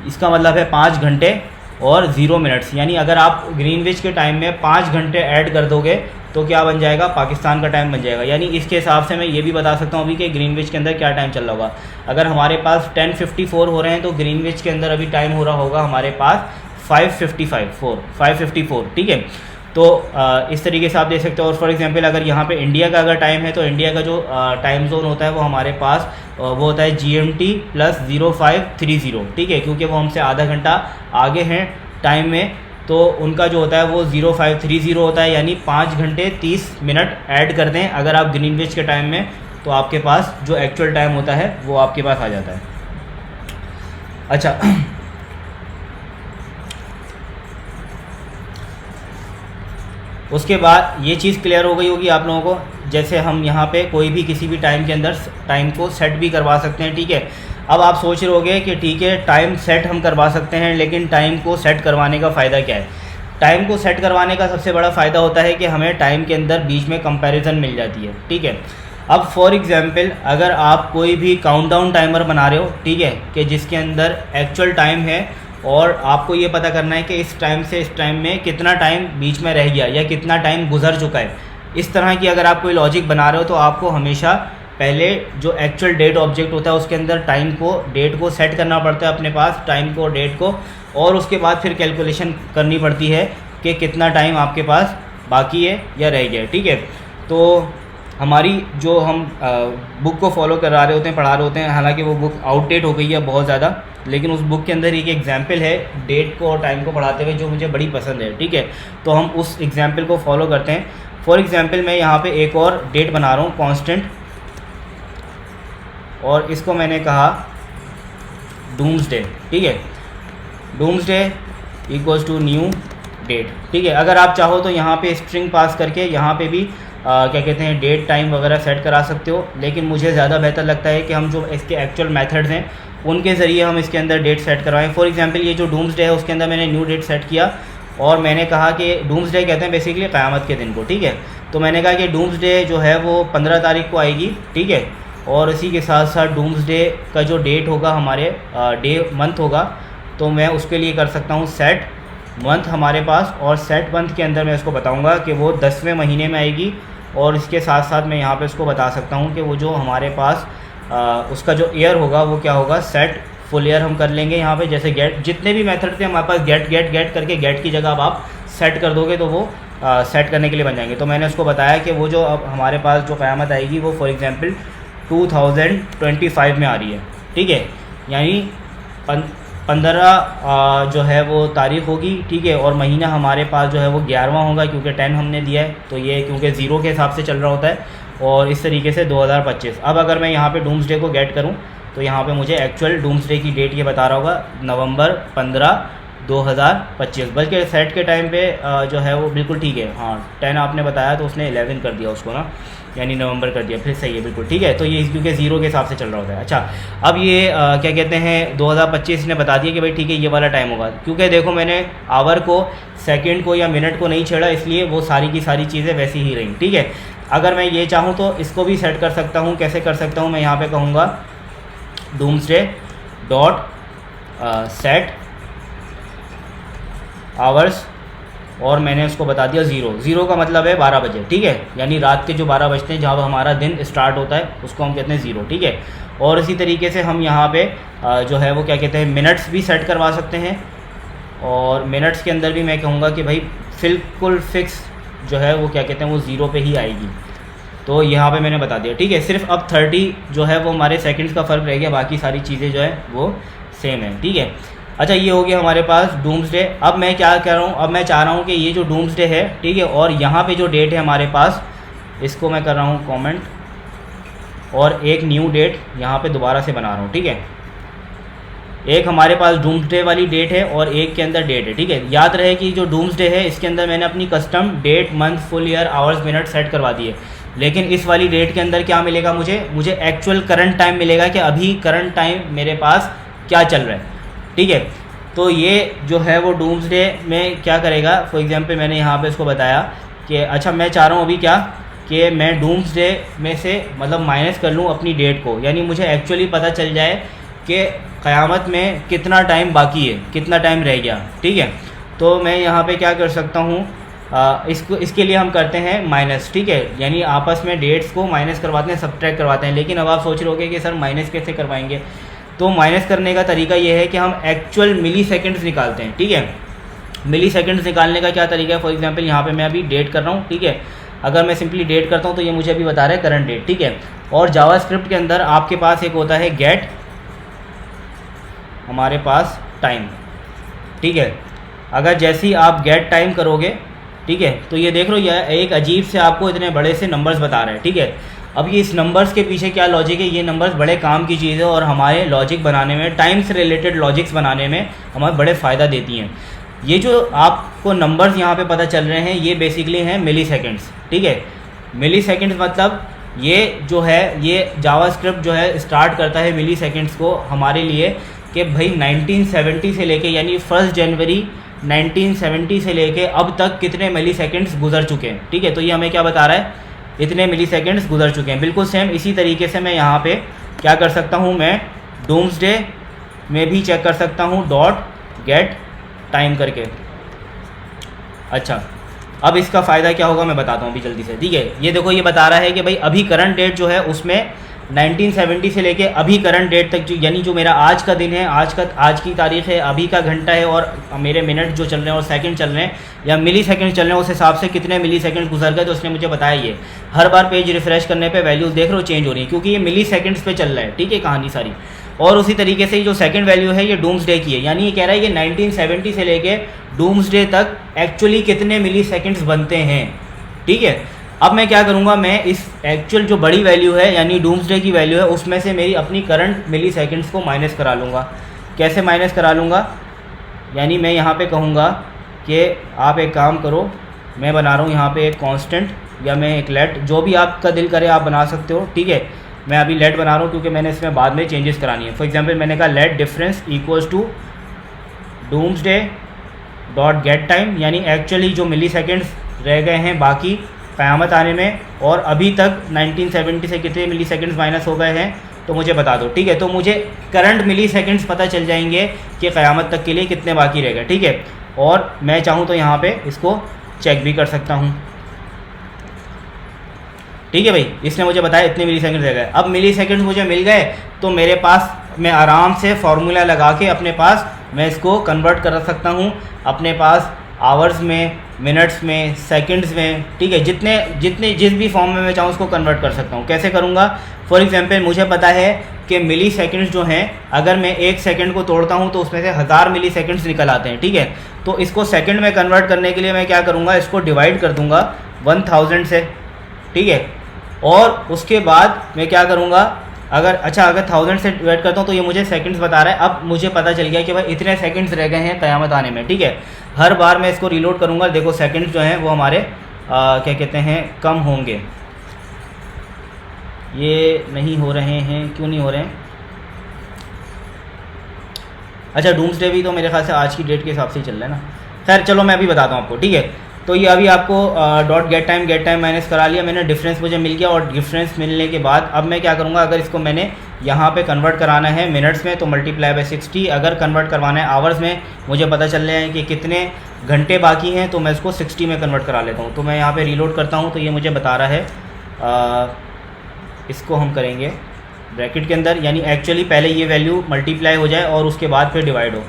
इसका मतलब है 5 घंटे और 0 मिनट्स। यानी अगर आप ग्रीनविच के टाइम में 5 घंटे ऐड कर दोगे तो क्या बन जाएगा, पाकिस्तान का टाइम बन जाएगा। यानी इसके हिसाब से मैं ये भी बता सकता हूँ अभी कि ग्रीनविच के अंदर क्या टाइम चल रहा होगा। अगर हमारे पास 10:54 हो रहे हैं तो ग्रीनविच के अंदर अभी टाइम हो रहा होगा हमारे पास 5:54, ठीक है। तो इस तरीके से आप देख सकते हो। और फॉर एग्जांपल अगर यहाँ पे इंडिया का अगर टाइम है तो इंडिया का जो टाइम जोन होता है वो हमारे पास वो होता है GMT +0530, ठीक है, क्योंकि वो हमसे आधा घंटा आगे हैं टाइम में। तो उनका जो होता है वो 0530 होता है, यानी 5 घंटे 30 मिनट ऐड कर दें अगर आप ग्रीनविच के टाइम में, तो आपके पास जो एक्चुअल टाइम होता है वो आपके पास आ जाता है। अच्छा, उसके बाद ये चीज़ क्लियर हो गई होगी आप लोगों को, जैसे हम यहाँ पे कोई भी किसी भी टाइम के अंदर टाइम को सेट भी करवा सकते हैं, ठीक है। अब आप सोच रहे होगे कि ठीक है टाइम सेट हम करवा सकते हैं, लेकिन टाइम को सेट करवाने का फ़ायदा क्या है। टाइम को सेट करवाने का सबसे बड़ा फ़ायदा होता है कि हमें टाइम के अंदर बीच में कंपैरिजन मिल जाती है, ठीक है। अब फॉर एग्जांपल अगर आप कोई भी काउंटडाउन टाइमर बना रहे हो, ठीक है, कि जिसके अंदर एक्चुअल टाइम है और आपको ये पता करना है कि इस टाइम से इस टाइम में कितना टाइम बीच में रह गया या कितना टाइम गुजर चुका है, इस तरह की अगर आप कोई लॉजिक बना रहे हो तो आपको हमेशा पहले जो एक्चुअल डेट ऑब्जेक्ट होता है उसके अंदर टाइम को डेट को सेट करना पड़ता है अपने पास, टाइम को डेट को, और उसके बाद फिर कैलकुलेशन करनी पड़ती है कि कितना टाइम आपके पास बाकी है या रह गया है, ठीक है। तो हमारी जो हम बुक को फॉलो करा रहे होते हैं, पढ़ा रहे होते हैं, हालांकि वो बुक आउटडेट हो गई है बहुत ज़्यादा, लेकिन उस बुक के अंदर एक एग्जाम्पल है डेट को और टाइम को पढ़ाते हुए जो मुझे बड़ी पसंद है, ठीक है। तो हम उस एग्जाम्पल को फॉलो करते हैं। फॉर एग्जाम्पल मैं यहाँ पे एक और डेट बना रहा हूँ कांस्टेंट, और इसको मैंने कहा डूम्सडे, ठीक है। Doomsday equals to new date, ठीक है। अगर आप चाहो तो यहाँ पे स्ट्रिंग पास करके यहाँ पे भी क्या कहते हैं डेट टाइम वगैरह सेट करा सकते हो, लेकिन मुझे ज़्यादा बेहतर लगता है कि हम जो इसके एक्चुअल मेथड्स हैं उनके ज़रिए हम इसके अंदर डेट सेट करवाएं। फॉर एग्जांपल ये जो डूम्सडे है उसके अंदर मैंने न्यू डेट सेट किया और मैंने कहा कि डूम्सडे कहते हैं बेसिकली क़यामत के दिन को, ठीक है। तो मैंने कहा कि डूम्सडे जो है वो 15 तारीख को आएगी, ठीक है। और इसी के साथ साथ डूम्सडे का जो डेट होगा हमारे डे मंथ होगा, तो मैं उसके लिए कर सकता हूँ सेट मंथ हमारे पास, और सेट मंथ के अंदर मैं इसको बताऊँगा कि वो 10वें महीने में आएगी। और इसके साथ साथ मैं यहाँ पे इसको बता सकता हूँ कि वो जो हमारे पास उसका जो ईयर होगा वो क्या होगा, सेट फुल ईयर हम कर लेंगे यहाँ पे। जैसे गेट, जितने भी मेथड थे हमारे पास गेट गेट गेट करके गेट की जगह अब आप सेट कर दोगे तो वो सेट करने के लिए बन जाएंगे। तो मैंने उसको बताया कि वो जो अब हमारे पास जो क़यामत आएगी वो फॉर एग्जांपल 2025 में आ रही है, ठीक है। यानी 15 जो है वो तारीख होगी, ठीक है। और महीना हमारे पास जो है वो 11वां होगा क्योंकि 10 हमने दिया है, तो ये क्योंकि ज़ीरो के हिसाब से चल रहा होता है। और इस तरीके से 2025। अब अगर मैं यहाँ पे डूम्सडे को गेट करूँ तो यहाँ पे मुझे एक्चुअल डूम्सडे की डेट ये बता रहा होगा नवंबर 15, 2025। बल्कि सेट के टाइम पे जो है वो बिल्कुल ठीक है, हाँ 10 आपने बताया तो उसने 11 कर दिया उसको ना, यानी नवंबर कर दिया, फिर सही है बिल्कुल ठीक है। तो ये क्योंकि ज़ीरो के हिसाब से चल रहा होता है। अच्छा, अब ये क्या कहते हैं 2025 ने बता दिया कि भाई ठीक है ये वाला टाइम होगा, क्योंकि देखो मैंने आवर को, सेकंड को या मिनट को नहीं छेड़ा, इसलिए वो सारी की सारी चीज़ें वैसी ही रहीं, ठीक है। अगर मैं ये चाहूँ तो इसको भी सेट कर सकता हूँ। कैसे कर सकता हूँ, मैं यहाँ पे कहूँगा डूम्सडे डॉट सेट आवर्स, और मैंने उसको बता दिया ज़ीरो का मतलब है 12 बजे, ठीक है। यानी रात के जो 12 बजते हैं जहाँ हमारा दिन स्टार्ट होता है उसको हम कहते हैं ज़ीरो, ठीक है। और इसी तरीके से हम यहाँ पे जो है वो क्या कहते हैं मिनट्स भी सेट करवा सकते हैं, और मिनट्स के अंदर भी मैं कहूँगा कि भाई बिल्कुल फिक्स जो है वो क्या कहते हैं वो ज़ीरो पे ही आएगी। तो यहाँ पे मैंने बता दिया, ठीक है। सिर्फ अब 30 जो है वो हमारे सेकंड्स का फ़र्क रह गया, बाकी सारी चीज़ें जो है वो सेम है, ठीक है। अच्छा, ये हो गया हमारे पास डूम्सडे। अब मैं क्या कर रहा हूँ, अब मैं चाह रहा हूँ कि ये जो डूम्सडे है, ठीक है, और यहाँ पे जो डेट है हमारे पास, इसको मैं कर रहा हूँ कमेंट, और एक न्यू डेट यहाँ पे दोबारा से बना रहा हूँ, ठीक है। एक हमारे पास डूम्सडे वाली डेट है और एक के अंदर डेट है, ठीक है। याद रहे कि जो डूम्सडे है इसके अंदर मैंने अपनी custom date, month, full year, hours, minute set करवा दी है। लेकिन इस वाली डेट के अंदर क्या मिलेगा मुझे एक्चुअल करंट टाइम मिलेगा कि अभी करंट टाइम मेरे पास क्या चल रहा है, ठीक है। तो ये जो है वो डूम्सडे में क्या करेगा, फॉर एग्जांपल मैंने यहाँ पे इसको बताया कि अच्छा मैं चाह रहा हूँ अभी क्या कि मैं डूम्सडे में से मतलब माइनस कर लूँ अपनी डेट को, यानी मुझे एक्चुअली पता चल जाए कि क़यामत में कितना टाइम बाकी है, कितना टाइम रह गया, ठीक है। तो मैं यहाँ पे क्या कर सकता हूँ, इसके लिए हम करते हैं माइनस, ठीक है, यानी आपस में डेट्स को माइनस करवाते हैं, सब्ट्रैक्ट करवाते हैं। लेकिन अब आप सोच रहे होगे कि सर माइनस कैसे करवाएंगे, तो माइनस करने का तरीका ये है कि हम एक्चुअल मिली सेकेंड्स निकालते हैं, ठीक है। मिली सेकेंड्स निकालने का क्या तरीका है, फॉर एग्जांपल यहाँ पे मैं अभी डेट कर रहा हूँ, ठीक है। अगर मैं सिंपली डेट करता हूँ तो ये मुझे अभी बता रहा है करंट डेट, ठीक है। और जावास्क्रिप्ट के अंदर आपके पास एक होता है गेट, हमारे पास टाइम, ठीक है। अगर जैसे ही आप गेट टाइम करोगे, ठीक है, तो ये देख लो यह एक अजीब से आपको इतने बड़े से नंबर्स बता रहे हैं, ठीक है। अब ये इस नंबर्स के पीछे क्या लॉजिक है, ये नंबर्स बड़े काम की चीज़ है और हमारे लॉजिक बनाने में, टाइम से रिलेटेड लॉजिक्स बनाने में हमें बड़े फ़ायदा देती हैं। ये जो आपको नंबर्स यहाँ पे पता चल रहे हैं ये बेसिकली हैं मिली सेकेंड्स, ठीक है। मिली सेकेंड्स मतलब ये जो है ये जावास्क्रिप्ट जो है स्टार्ट करता है मिली सेकेंड्स को हमारे लिए कि भाई 1970 से लेके यानी 1 जनवरी 1970 से लेके अब तक कितने मिली सेकेंड्स गुजर चुके हैं, ठीक है। तो ये हमें क्या बता रहा है, इतने मिली सेकेंड्स गुजर चुके हैं। बिल्कुल सेम इसी तरीके से मैं यहाँ पे क्या कर सकता हूँ, मैं डूम्सडे में भी चेक कर सकता हूँ डॉट गेट टाइम करके। अच्छा अब इसका फ़ायदा क्या होगा मैं बताता हूँ अभी जल्दी से, ठीक है। ये देखो ये बता रहा है कि भाई अभी करंट डेट जो है उसमें 1970 से लेके अभी करंट डेट तक जो यानी जो मेरा आज का दिन है, आज की तारीख है, अभी का घंटा है और मेरे मिनट जो चल रहे हैं और सेकंड चल रहे हैं या मिली सेकंड चल रहे हैं, उस हिसाब से कितने मिली सेकंड गुजर गए तो उसने मुझे बताया। ये हर बार पेज रिफ्रेश करने पे वैल्यूज़ देख रहे हो चेंज हो रही है क्योंकि ये मिली सेकंड्स पे चल रहा है, ठीक है, कहानी सारी। और उसी तरीके से जो सेकंड वैल्यू है ये डूम्सडे की है, यानी ये कह रहा है कि 1970 से लेके डूम्सडे तक एक्चुअली कितने मिली सेकंड्स बनते हैं, ठीक है। अब मैं क्या करूँगा, मैं इस एक्चुअल जो बड़ी वैल्यू है यानी डूम्सडे की वैल्यू है उसमें से मेरी अपनी करंट मिली सेकेंड्स को माइनस करा लूँगा। कैसे माइनस करा लूँगा, यानी मैं यहाँ पे कहूँगा कि आप एक काम करो, मैं बना रहा हूँ यहाँ पे एक कांस्टेंट या मैं एक लेट, जो भी आपका दिल करे आप बना सकते हो, ठीक है। मैं अभी लेट बना रहा हूँ क्योंकि मैंने इसमें बाद में चेंजेस करानी है। फॉर एग्जांपल मैंने कहा let difference equals to doomsday dot get time, यानी एक्चुअली जो मिली सेकेंड्स रह गए हैं बाकी क़यामत आने में और अभी तक 1970 से कितने मिली सेकेंड्स माइनस हो गए हैं तो मुझे बता दो, ठीक है। तो मुझे करंट मिली सेकेंड्स पता चल जाएंगे कि क़यामत तक के लिए कितने बाकी रह गए, ठीक है। और मैं चाहूँ तो यहाँ पे इसको चेक भी कर सकता हूँ, ठीक है भाई। इसने मुझे बताया इतने मिली सेकेंड्स रह गए। अब मिली सेकेंड्स मुझे मिल गए तो मेरे पास मैं आराम से फार्मूला लगा के अपने पास मैं इसको कन्वर्ट कर सकता हूँ अपने पास आवर्स में, मिनट्स में, सेकंड्स में, ठीक है। जितने जिस भी फॉर्म में मैं चाहूँ उसको कन्वर्ट कर सकता हूँ। कैसे करूँगा, फॉर एग्जांपल मुझे पता है कि मिली सेकंड्स जो हैं अगर मैं एक सेकंड को तोड़ता हूँ तो उसमें से 1000 मिली सेकंड्स निकल आते हैं, ठीक है। तो इसको सेकंड में कन्वर्ट करने के लिए मैं क्या करूँगा, इसको डिवाइड कर दूँगा 1000 से, ठीक है। और उसके बाद मैं क्या करूँगा, अगर 1000 से डिवाइड करता हूँ तो ये मुझे सेकंड्स बता रहा है। अब मुझे पता चल गया कि भाई इतने सेकंड्स रह गए हैं क़यामत आने में, ठीक है। हर बार मैं इसको रीलोड करूँगा, देखो सेकंड्स जो हैं वो हमारे क्या कहते हैं कम होंगे। ये नहीं हो रहे हैं, क्यों नहीं हो रहे हैं। अच्छा डूम्सडे भी तो मेरे ख्याल से आज की डेट के हिसाब से ही चल रहा है ना। खैर चलो मैं अभी बताता हूँ आपको, ठीक है। तो ये अभी आपको डॉट गेट टाइम माइनस करा लिया मैंने, डिफरेंस मुझे मिल गया। और डिफरेंस मिलने के बाद अब मैं क्या करूँगा, अगर इसको मैंने यहाँ पे कन्वर्ट कराना है मिनट्स में तो मल्टीप्लाई बाय 60, अगर कन्वर्ट करवाना है आवर्स में, मुझे पता चल रहा है कि कितने घंटे बाकी हैं तो मैं इसको 60 में कन्वर्ट करा लेता हूँ। तो मैं यहाँ पर रीलोड करता हूँ तो ये मुझे बता रहा है इसको हम करेंगे ब्रैकेट के अंदर, यानी एक्चुअली पहले ये वैल्यू मल्टीप्लाई हो जाए और उसके बाद फिर डिवाइड हो,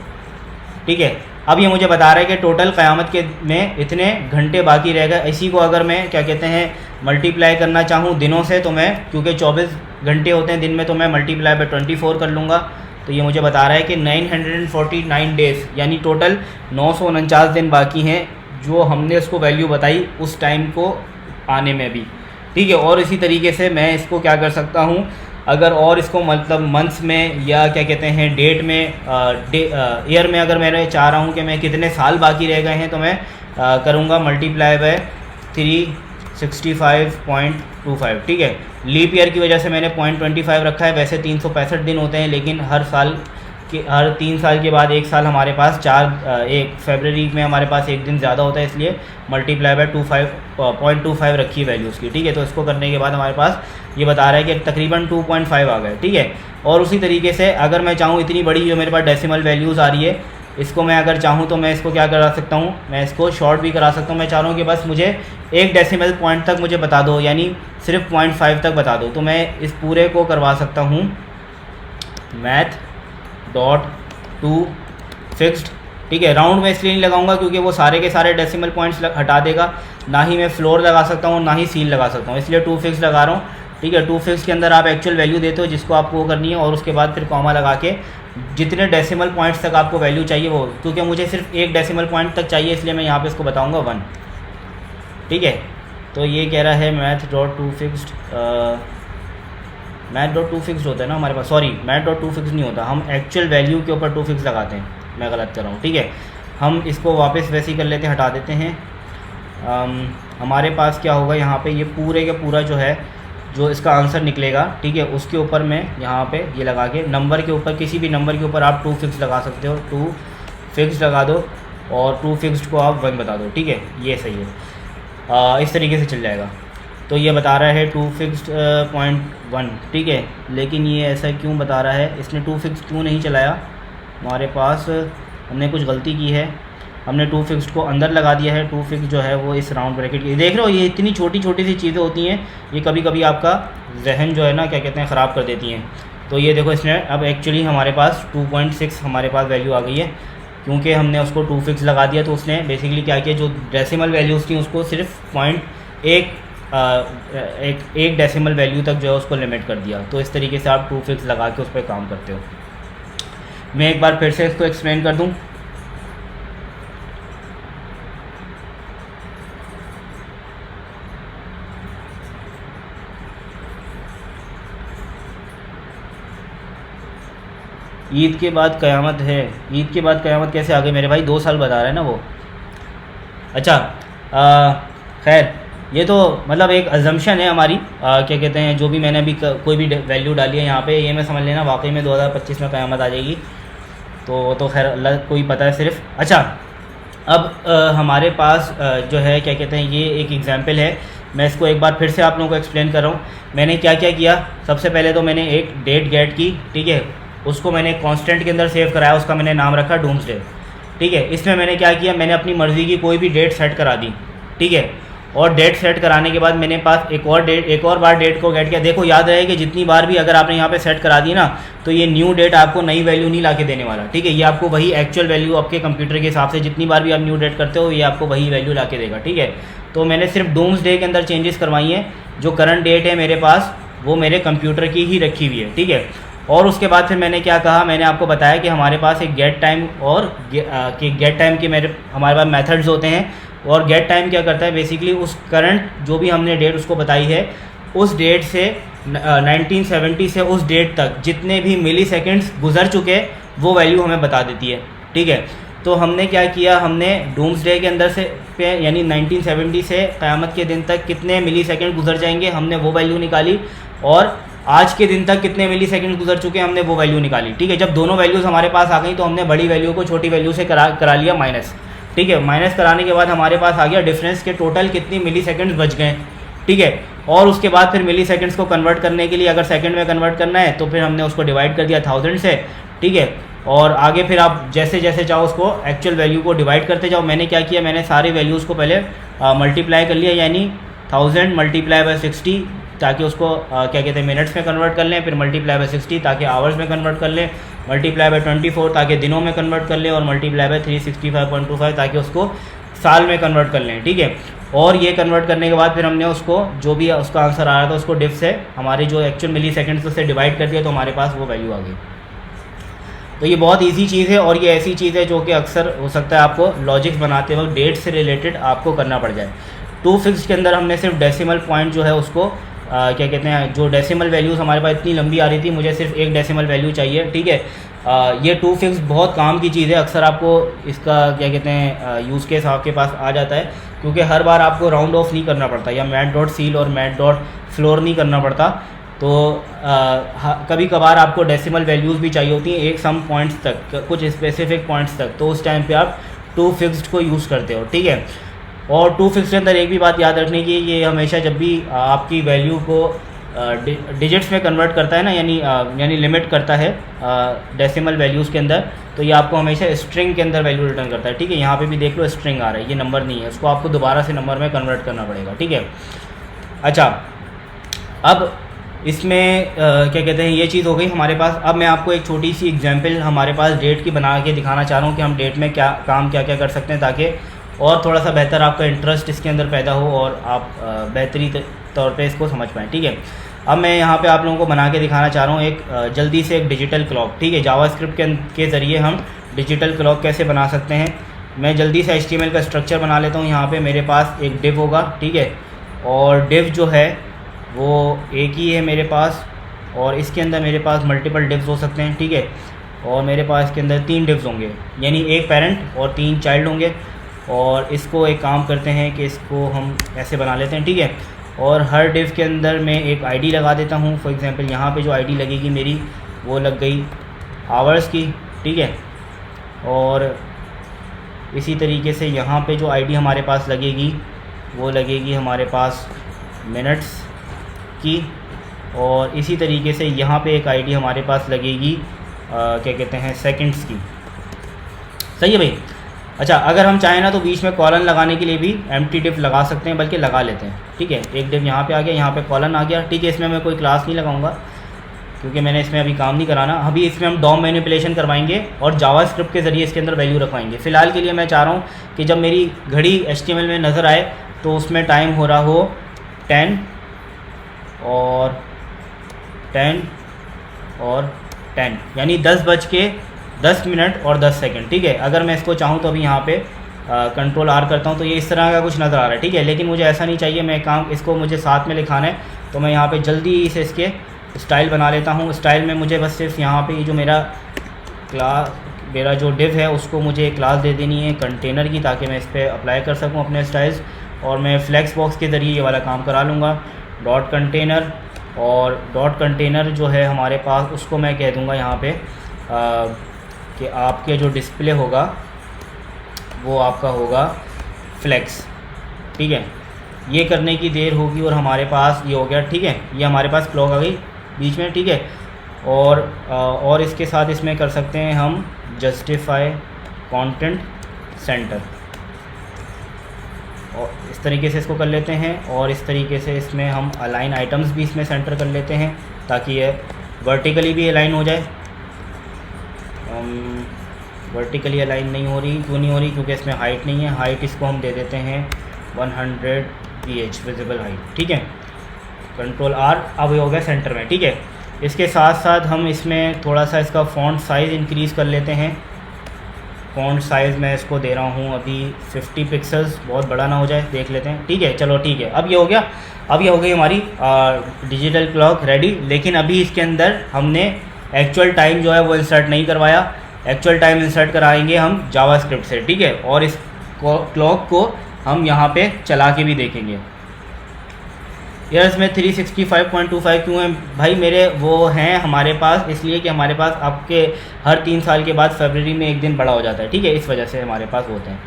ठीक है। अब ये मुझे बता रहा है कि टोटल क़यामत के में इतने घंटे बाकी रह गए। इसी को अगर मैं क्या कहते हैं मल्टीप्लाई करना चाहूँ दिनों से तो मैं, क्योंकि 24 घंटे होते हैं दिन में, तो मैं मल्टीप्लाई बाय 24 कर लूँगा। तो ये मुझे बता रहा है कि 949 डेज़ यानी टोटल 949 दिन बाकी हैं जो हमने उसको वैल्यू बताई उस टाइम को आने में भी, ठीक है। और इसी तरीके से मैं इसको क्या कर सकता हूँ, अगर और इसको मतलब मंथ्स में या क्या कहते हैं डेट में ईयर में अगर मैं चाह रहा हूँ कि मैं कितने साल बाकी रह गए हैं तो मैं करूँगा मल्टीप्लाई बाय 365.25, ठीक है। लीप ईयर की वजह से मैंने 0.25 रखा है। वैसे 365 दिन होते हैं, लेकिन हर 3 साल के बाद एक साल हमारे पास 1 फरवरी में हमारे पास एक दिन ज़्यादा होता है, इसलिए मल्टीप्लाई बाय 0.25 रखी है वैल्यू उसकी, ठीक है। तो इसको करने के बाद हमारे पास ये बता रहा है कि तकरीबन 2.5 आ गए, ठीक है। और उसी तरीके से अगर मैं चाहूँ इतनी बड़ी जो मेरे पास डेसिमल वैल्यूज़ आ रही है, इसको मैं अगर चाहूँ तो मैं इसको क्या करा सकता हूँ, मैं इसको शॉर्ट भी करा सकता हूँ। मैं चाह रहा हूँ कि बस मुझे एक डेसिमल पॉइंट तक मुझे बता दो, यानी सिर्फ 0.5 तक बता दो, तो मैं इस पूरे को करवा सकता हूँ math.toFixed, ठीक है। राउंड में इसलिए नहीं लगाऊंगा क्योंकि वो सारे के सारे डेसिमल पॉइंट्स हटा देगा, ना ही मैं फ्लोर लगा सकता हूँ ना ही सील लगा सकता हूँ, इसलिए toFixed लगा रहा हूँ, ठीक है। toFixed के अंदर आप एक्चुअल वैल्यू देते हो जिसको आपको वो करनी है, और उसके बाद फिर कॉमा लगा के जितने डेसिमल पॉइंट्स तक आपको वैल्यू चाहिए वो, क्योंकि मुझे सिर्फ एक डेसिमल पॉइंट तक चाहिए इसलिए मैं यहाँ पे इसको बताऊँगा 1, ठीक है। तो ये कह रहा है math.toFixed होता है ना हमारे पास, सॉरी math.toFixed नहीं होता, हम एक्चुअल वैल्यू के ऊपर toFixed लगाते हैं, मैं गलत कर रहा हूँ, ठीक है। हम इसको वापस वैसे ही कर लेते हैं, हटा देते हैं। हमारे पास क्या होगा यहाँ पे, ये पूरे का पूरा जो है जो इसका आंसर निकलेगा, ठीक है, उसके ऊपर मैं यहाँ पे ये लगा के नंबर के ऊपर, किसी भी नंबर के ऊपर आप toFixed लगा सकते हो, toFixed लगा दो और toFixed को आप 1 बता दो, ठीक है, ये सही है। इस तरीके से चल जाएगा। तो ये बता रहा है toFixed.1, ठीक है, लेकिन ये ऐसा क्यों बता रहा है, इसने toFixed क्यों नहीं चलाया हमारे पास, हमने कुछ गलती की है, हमने toFixed को अंदर लगा दिया है। toFixed जो है वो इस राउंड ब्रैकेट की, देख रहे हो ये इतनी छोटी छोटी सी चीज़ें होती हैं, ये कभी कभी आपका जहन जो है ना क्या कहते हैं ख़राब कर देती हैं। तो ये देखो इसने अब एक्चुअली हमारे पास 2.6 हमारे पास वैल्यू आ गई है, क्योंकि हमने उसको toFixed लगा दिया। तो उसने बेसिकली क्या किया, जो डेसिमल वैल्यूज़ थी उसको सिर्फ एक डेसिमल वैल्यू तक जो है उसको लिमिट कर दिया। तो इस तरीके से आप toFixed लगा के उस पर काम करते हो। मैं एक बार फिर से इसको एक्सप्लेन कर दूँ। ईद के बाद क़यामत है, ईद के बाद क़यामत कैसे आ गई मेरे भाई, 2 साल बता रहा है ना वो। अच्छा खैर, ये तो मतलब एक अजम्पशन है हमारी, क्या कहते हैं, जो भी मैंने अभी कोई भी वैल्यू डाली है यहाँ पे, ये मैं समझ लेना वाकई में 2025 में क़यामत आ जाएगी, तो खैर अल्लाह को ही पता है सिर्फ। अच्छा, अब हमारे पास जो है क्या कहते हैं, ये एक एग्जांपल है, मैं इसको एक बार फिर से आप लोगों को एक्सप्लेन कर रहा हूँ। मैंने क्या क्या किया, सबसे पहले तो मैंने एक डेट गेट की, ठीक है, उसको मैंने कांस्टेंट के अंदर सेव कराया, उसका मैंने नाम रखा डूम्सडे, ठीक है। इसमें मैंने क्या किया, मैंने अपनी मर्ज़ी की कोई भी डेट सेट करा दी, ठीक है, और डेट सेट कराने के बाद मेरे पास एक और बार डेट को गेट किया। देखो याद रहे कि जितनी बार भी अगर आपने यहाँ पे सेट करा दी ना, तो ये न्यू डेट आपको नई वैल्यू नहीं ला के देने वाला, ठीक है, ये आपको वही एक्चुअल वैल्यू आपके कंप्यूटर के हिसाब से जितनी बार भी आप न्यू डेट करते हो ये आपको वही वैल्यू ला के देगा, ठीक है। तो मैंने सिर्फ डूम्सडे के अंदर चेंजेस करवाई हैं, जो करंट डेट है मेरे पास वो मेरे कंप्यूटर की ही रखी हुई है, ठीक है। और उसके बाद फिर मैंने क्या कहा, मैंने आपको बताया कि हमारे पास एक गेट टाइम और गेट टाइम के हमारे पास मेथड्स होते हैं। और गेट टाइम क्या करता है, बेसिकली उस करंट जो भी हमने डेट उसको बताई है, उस डेट से 1970 से उस डेट तक जितने भी मिली सेकेंड्स गुजर चुके वो वैल्यू हमें बता देती है, ठीक है। तो हमने क्या किया, हमने डूम्सडे के अंदर से पे यानी 1970 से क़यामत के दिन तक कितने मिली सेकेंड गुजर जाएंगे हमने वो वैल्यू निकाली, और आज के दिन तक कितने मिली सेकेंड गुजर चुके हमने वो वैल्यू निकाली, ठीक है। जब दोनों वैल्यूज़ हमारे पास आ गई तो हमने बड़ी वैल्यू को छोटी वैल्यू से करा लिया माइनस, ठीक है। माइनस कराने के बाद हमारे पास आ गया डिफरेंस के टोटल कितनी मिली सेकेंड्स बच गए, ठीक है। और उसके बाद फिर मिली सेकेंड्स को कन्वर्ट करने के लिए अगर सेकंड में कन्वर्ट करना है तो फिर हमने उसको डिवाइड कर दिया 1000 से, ठीक है। और आगे फिर आप जैसे जैसे चाहो उसको एक्चुअल वैल्यू को डिवाइड करते जाओ। मैंने क्या किया, मैंने सारे वैल्यूज़ को पहले मल्टीप्लाई कर लिया, यानी 1000 मल्टीप्लाई बाय 60 ताकि उसको क्या कहते हैं मिनट्स में कन्वर्ट कर लें, फिर मल्टीप्लाई बाय 60 ताकि आवर्स में कन्वर्ट कर लें, मल्टीप्लाई बाय 24 ताकि दिनों में कन्वर्ट कर लें, और मल्टीप्लाई बाय 365.25 ताकि उसको साल में कन्वर्ट कर लें, ठीक है। और ये कन्वर्ट करने के बाद फिर हमने उसको जो भी उसका आंसर आ रहा था उसको डिफ से हमारे जो एक्चुअल मिली सेकेंड्स उससे डिवाइड कर दिया, तो हमारे पास वो वैल्यू आ गई। तो ये बहुत इजी चीज़ है, और ये ऐसी चीज़ है जो कि अक्सर हो सकता है आपको लॉजिक्स बनाते वक्त डेट से रिलेटेड आपको करना पड़ जाए। toFixed के अंदर हमने सिर्फ डेसिमल पॉइंट जो है उसको क्या कहते हैं, जो डेसिमल वैल्यूज़ हमारे पास इतनी लंबी आ रही थी, मुझे सिर्फ एक डेसिमल वैल्यू चाहिए, ठीक है। ये टू फिक्स बहुत काम की चीज़ है, अक्सर आपको इसका क्या कहते हैं यूज़ केस आपके पास आ जाता है, क्योंकि हर बार आपको राउंड ऑफ नहीं करना पड़ता, या मैट डॉट सील और मैट डॉट फ्लोर नहीं करना पड़ता। तो कभी कभार आपको डेसिमल वैल्यूज़ भी चाहिए होती हैं एक सम पॉइंट्स तक, कुछ स्पेसिफिक पॉइंट्स तक, तो उस टाइम पे आप टू फिक्स्ड को यूज़ करते हो, ठीक है। और टू फिक्स्ड के अंदर एक भी बात याद रखने की, ये हमेशा जब भी आपकी वैल्यू को डिजिट्स में कन्वर्ट करता है ना, यानी लिमिट करता है डेसिमल वैल्यूज़ के अंदर, तो ये आपको हमेशा स्ट्रिंग के अंदर वैल्यू रिटर्न करता है, ठीक है। यहाँ पे भी देख लो स्ट्रिंग आ रहा है, ये नंबर नहीं है, उसको आपको दोबारा से नंबर में कन्वर्ट करना पड़ेगा, ठीक है। अच्छा, अब इसमें क्या कहते हैं, ये चीज़ हो गई हमारे पास। अब मैं आपको एक छोटी सी एग्जांपल हमारे पास डेट की बना के दिखाना चाह रहा हूँ कि हम डेट में क्या क्या कर सकते हैं, ताकि और थोड़ा सा बेहतर आपका इंटरेस्ट इसके अंदर पैदा हो और आप बेहतरी तौर पे इसको समझ पाएँ, ठीक है। अब मैं यहाँ पे आप लोगों को बना के दिखाना चाह रहा हूँ एक जल्दी से एक डिजिटल क्लॉक, ठीक है। जावास्क्रिप्ट के ज़रिए हम डिजिटल क्लॉक कैसे बना सकते हैं। मैं जल्दी से HTML का स्ट्रक्चर बना लेता हूँ। यहाँ पे मेरे पास एक डिव होगा, ठीक है, और डिव जो है वो एक ही है मेरे पास, और इसके अंदर मेरे पास मल्टीपल डिव्स हो सकते हैं, ठीक है। और मेरे पास इसके अंदर 3 डिव्स होंगे, यानी एक पेरेंट और 3 चाइल्ड होंगे। और इसको एक काम करते हैं कि इसको हम ऐसे बना लेते हैं, ठीक है। और हर डिव के अंदर मैं एक आईडी लगा देता हूँ। फॉर एग्जांपल यहाँ पे जो आईडी लगेगी मेरी, वो लग गई आवर्स की, ठीक है। और इसी तरीके से यहाँ पे जो आईडी हमारे पास लगेगी, वो लगेगी हमारे पास मिनट्स की। और इसी तरीके से यहाँ पे एक आईडी हमारे पास लगेगी क्या कहते हैं सेकंड्स की। सही है भाई। अच्छा, अगर हम चाहें ना तो बीच में कॉलन लगाने के लिए भी एम्प्टी डिव लगा सकते हैं, बल्कि लगा लेते हैं, ठीक है। एक डिव यहाँ पे आ गया, यहाँ पे कॉलन आ गया, ठीक है। इसमें मैं कोई क्लास नहीं लगाऊंगा क्योंकि मैंने इसमें अभी काम नहीं कराना। अभी इसमें हम डॉम मैनिपुलेशन करवाएंगे और जावास्क्रिप्ट के ज़रिए इसके अंदर वैल्यू रखवाएंगे। फ़िलहाल के लिए मैं चाह रहा हूँ कि जब मेरी घड़ी HTML में नज़र आए तो उसमें टाइम हो रहा हो 10 और 10, यानी 10:10 और 10 सेकंड, ठीक है। अगर मैं इसको चाहूँ तो अभी यहाँ पे कंट्रोल R करता हूँ तो ये इस तरह का कुछ नज़र आ रहा है, ठीक है। लेकिन मुझे ऐसा नहीं चाहिए, मैं काम इसको मुझे साथ में लिखाना है, तो मैं यहाँ पे जल्दी से इसके स्टाइल बना लेता हूँ। स्टाइल में मुझे बस सिर्फ यहाँ पे जो मेरा जो डिव है उसको मुझे एक क्लास दे देनी है कंटेनर की, ताकि मैं इस पर अप्लाई कर सकूँ अपने स्टाइल्स। और मैं फ्लेक्स बॉक्स के ज़रिए ये वाला काम करा लूँगा। डॉट कंटेनर, और डॉट कंटेनर जो है हमारे पास, उसको मैं कह दूँगा यहाँ पे कि आपके जो डिस्प्ले होगा वो आपका होगा फ्लेक्स, ठीक है। ये करने की देर होगी और हमारे पास ये हो गया, ठीक है। ये हमारे पास क्लॉक आ गई बीच में, ठीक है। और इसके साथ इसमें कर सकते हैं हम जस्टिफाई कंटेंट सेंटर, और इस तरीके से इसको कर लेते हैं। और इस तरीके से इसमें हम अलाइन आइटम्स भी इसमें सेंटर कर लेते हैं, ताकि ये वर्टिकली भी अलाइन हो जाए। वर्टिकली अलाइन नहीं हो रही, क्यों नहीं हो रही? क्योंकि इसमें हाइट नहीं है। हाइट इसको हम दे देते हैं 100 ph विजिबल हाइट, ठीक है। कंट्रोल R, अब ये हो गया सेंटर में, ठीक है। इसके साथ साथ हम इसमें थोड़ा सा इसका फ़ॉन्ट साइज़ इंक्रीज़ कर लेते हैं। फ़ॉन्ट साइज़ मैं इसको दे रहा हूँ अभी 50 पिक्सल्स, बहुत बड़ा ना हो जाए, देख लेते हैं, ठीक है। चलो ठीक है, अब ये हो गया। अब ये हो गई हमारी डिजिटल क्लॉक रेडी। लेकिन अभी इसके अंदर हमने एक्चुअल टाइम जो है वो इंसर्ट नहीं करवाया। एक्चुअल टाइम इंसर्ट कराएंगे हम जावास्क्रिप्ट से, ठीक है। और इस क्लॉक को हम यहाँ पे चला के भी देखेंगे। यार इसमें 365.25 क्यों है भाई? मेरे वो हैं हमारे पास, इसलिए कि हमारे पास आपके हर 3 साल के बाद फरवरी में एक दिन बड़ा हो जाता है, ठीक है। इस वजह से हमारे पास होते हैं।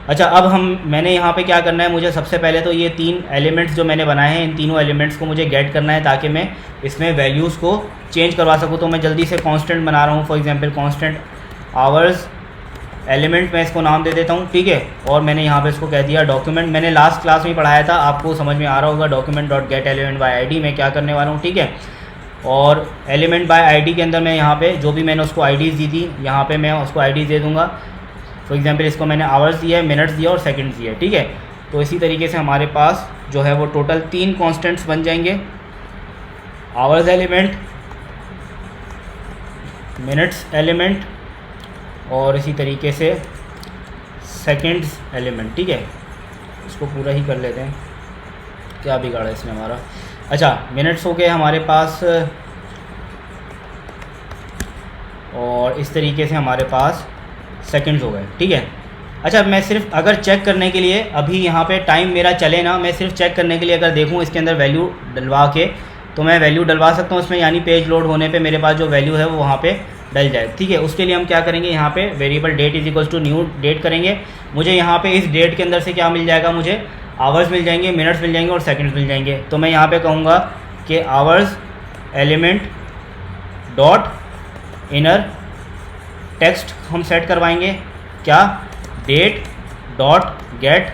अच्छा, अब मैंने यहाँ पे क्या करना है, मुझे सबसे पहले तो ये 3 एलिमेंट्स जो मैंने बनाए हैं, इन तीनों एलिमेंट्स को मुझे गेट करना है, ताकि मैं इसमें वैल्यूज़ को चेंज करवा सकूँ। तो मैं जल्दी से कांस्टेंट बना रहा हूँ। For example constant hours element, मैं इसको नाम दे देता हूँ, ठीक है। और मैंने यहाँ पे इसको कह दिया डॉक्यूमेंट। मैंने लास्ट क्लास में पढ़ाया था, आपको समझ में आ रहा होगा document dot gate element by ID में क्या करने वाला हूँ, ठीक है। और एलिमेंट बाय आईडी के अंदर मैं यहाँ पे जो भी मैंने उसको आईडीज़ दी थी, यहाँ पे मैं उसको आईडीज़ दे दूँगा। फॉर एग्जांपल इसको मैंने आवर्स दिया है, मिनट्स दिया और सेकंड्स दिया है, ठीक है। तो इसी तरीके से हमारे पास जो है वो टोटल 3 कॉन्स्टेंट्स बन जाएंगे। आवर्स एलिमेंट, मिनट्स एलिमेंट और इसी तरीके से सेकंड्स एलिमेंट, ठीक है। इसको पूरा ही कर लेते हैं, क्या बिगाड़ा इसमें हमारा। अच्छा मिनट्स हो गए हमारे पास, और इस तरीके से हमारे पास सेकंड्स हो गए, ठीक है। अच्छा मैं सिर्फ अगर चेक करने के लिए अभी यहाँ पे टाइम मेरा चले ना, मैं सिर्फ चेक करने के लिए अगर देखूँ इसके अंदर वैल्यू डलवा के, तो मैं वैल्यू डलवा सकता हूँ इसमें, यानी पेज लोड होने पे मेरे पास जो वैल्यू है वो वहाँ पे डल जाए, ठीक है। उसके लिए हम क्या करेंगे, यहाँ पे variable date is equals to new date करेंगे। मुझे यहाँ पे इस डेट के अंदर से क्या मिल जाएगा, मुझे आवर्स मिल जाएंगे, मिनट्स मिल जाएंगे और सेकंड्स मिल जाएंगे। तो मैं यहाँ पे कहूँगा कि hours element dot inner text हम सेट करवाएंगे, क्या, डेट डॉट गेट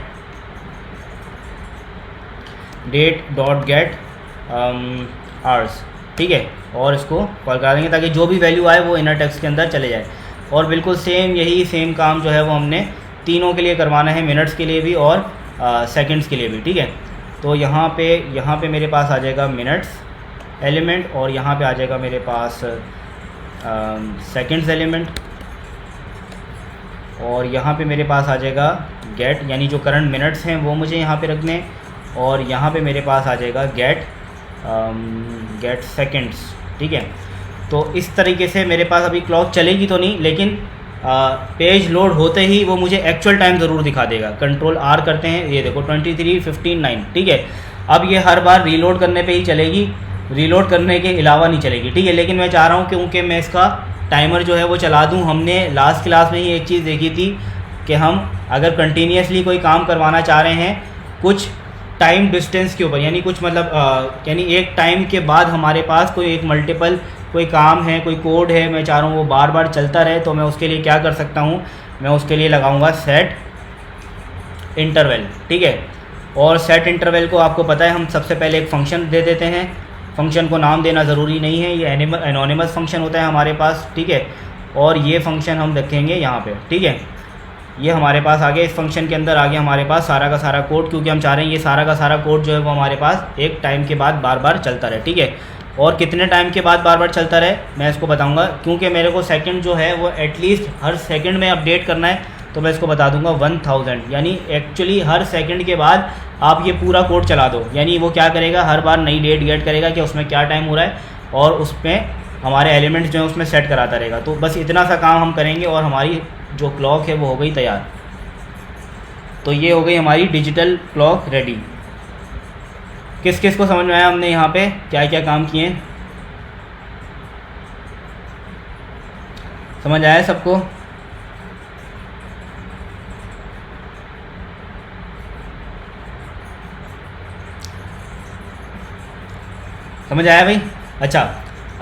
आवर्स, ठीक है। और इसको कॉल करा देंगे ताकि जो भी वैल्यू आए वो इनर टेक्स्ट के अंदर चले जाए। और बिल्कुल सेम यही सेम काम जो है वो हमने तीनों के लिए करवाना है, मिनट्स के लिए भी और सेकंड्स के लिए भी, ठीक है। तो यहाँ पे मेरे पास आ जाएगा मिनट्स एलिमेंट और यहाँ पे आ जाएगा मेरे पास सेकंड्स एलिमेंट, और यहाँ पे मेरे पास आ जाएगा गेट, यानी जो करंट मिनट्स हैं वो मुझे यहाँ पे रखने, और यहाँ पे मेरे पास आ जाएगा गेट सेकंड्स, ठीक है। तो इस तरीके से मेरे पास अभी क्लॉक चलेगी तो नहीं, लेकिन पेज लोड होते ही वो मुझे एक्चुअल टाइम ज़रूर दिखा देगा। कंट्रोल R करते हैं, ये देखो 23:15:9, ठीक है। अब ये हर बार रीलोड करने पे ही चलेगी, रीलोड करने के अलावा नहीं चलेगी, ठीक है। लेकिन मैं चाह रहा हूँ क्योंकि मैं इसका टाइमर जो है वो चला दूँ। हमने लास्ट क्लास में ही एक चीज़ देखी थी कि हम अगर कंटिन्यूसली कोई काम करवाना चाह रहे हैं कुछ टाइम डिस्टेंस के ऊपर, यानी कुछ मतलब यानी एक टाइम के बाद हमारे पास कोई एक मल्टीपल कोई काम है, कोई कोड है, मैं चाह रहा हूँ वो बार बार चलता रहे, तो मैं उसके लिए क्या कर सकता हूँ, मैं उसके लिए लगाऊंगा सेट इंटरवल, ठीक है। और सेट इंटरवल को आपको पता है हम सबसे पहले एक फंक्शन दे देते हैं। फंक्शन को नाम देना ज़रूरी नहीं है, ये एनोनिमस फंक्शन होता है हमारे पास, ठीक है। और ये फंक्शन हम रखेंगे यहाँ पे, ठीक है। ये हमारे पास आ गया, इस फंक्शन के अंदर आ गया हमारे पास सारा का सारा कोड, क्योंकि हम चाह रहे हैं ये सारा का सारा कोड जो है वो हमारे पास एक टाइम के बाद बार बार चलता रहे, ठीक है। और कितने टाइम के बाद बार बार चलता रहे मैं इसको बताऊंगा, क्योंकि मेरे को सेकंड जो है वो एटलीस्ट हर सेकंड में अपडेट करना है, तो मैं इसको बता दूंगा 1000, यानी एक्चुअली हर सेकंड के बाद आप ये पूरा कोड चला दो, यानी वो क्या करेगा, हर बार नई डेट गेट करेगा कि उसमें क्या टाइम हो रहा है, और उसमें हमारे एलिमेंट्स जो है उसमें सेट कराता रहेगा। तो बस इतना सा काम हम करेंगे और हमारी जो क्लॉक है वो हो गई तैयार। तो ये हो गई हमारी डिजिटल क्लॉक रेडी। किस किस को समझ में आया हमने यहाँ पे क्या क्या काम किए, समझ आया सबको? समझ आया भाई? अच्छा,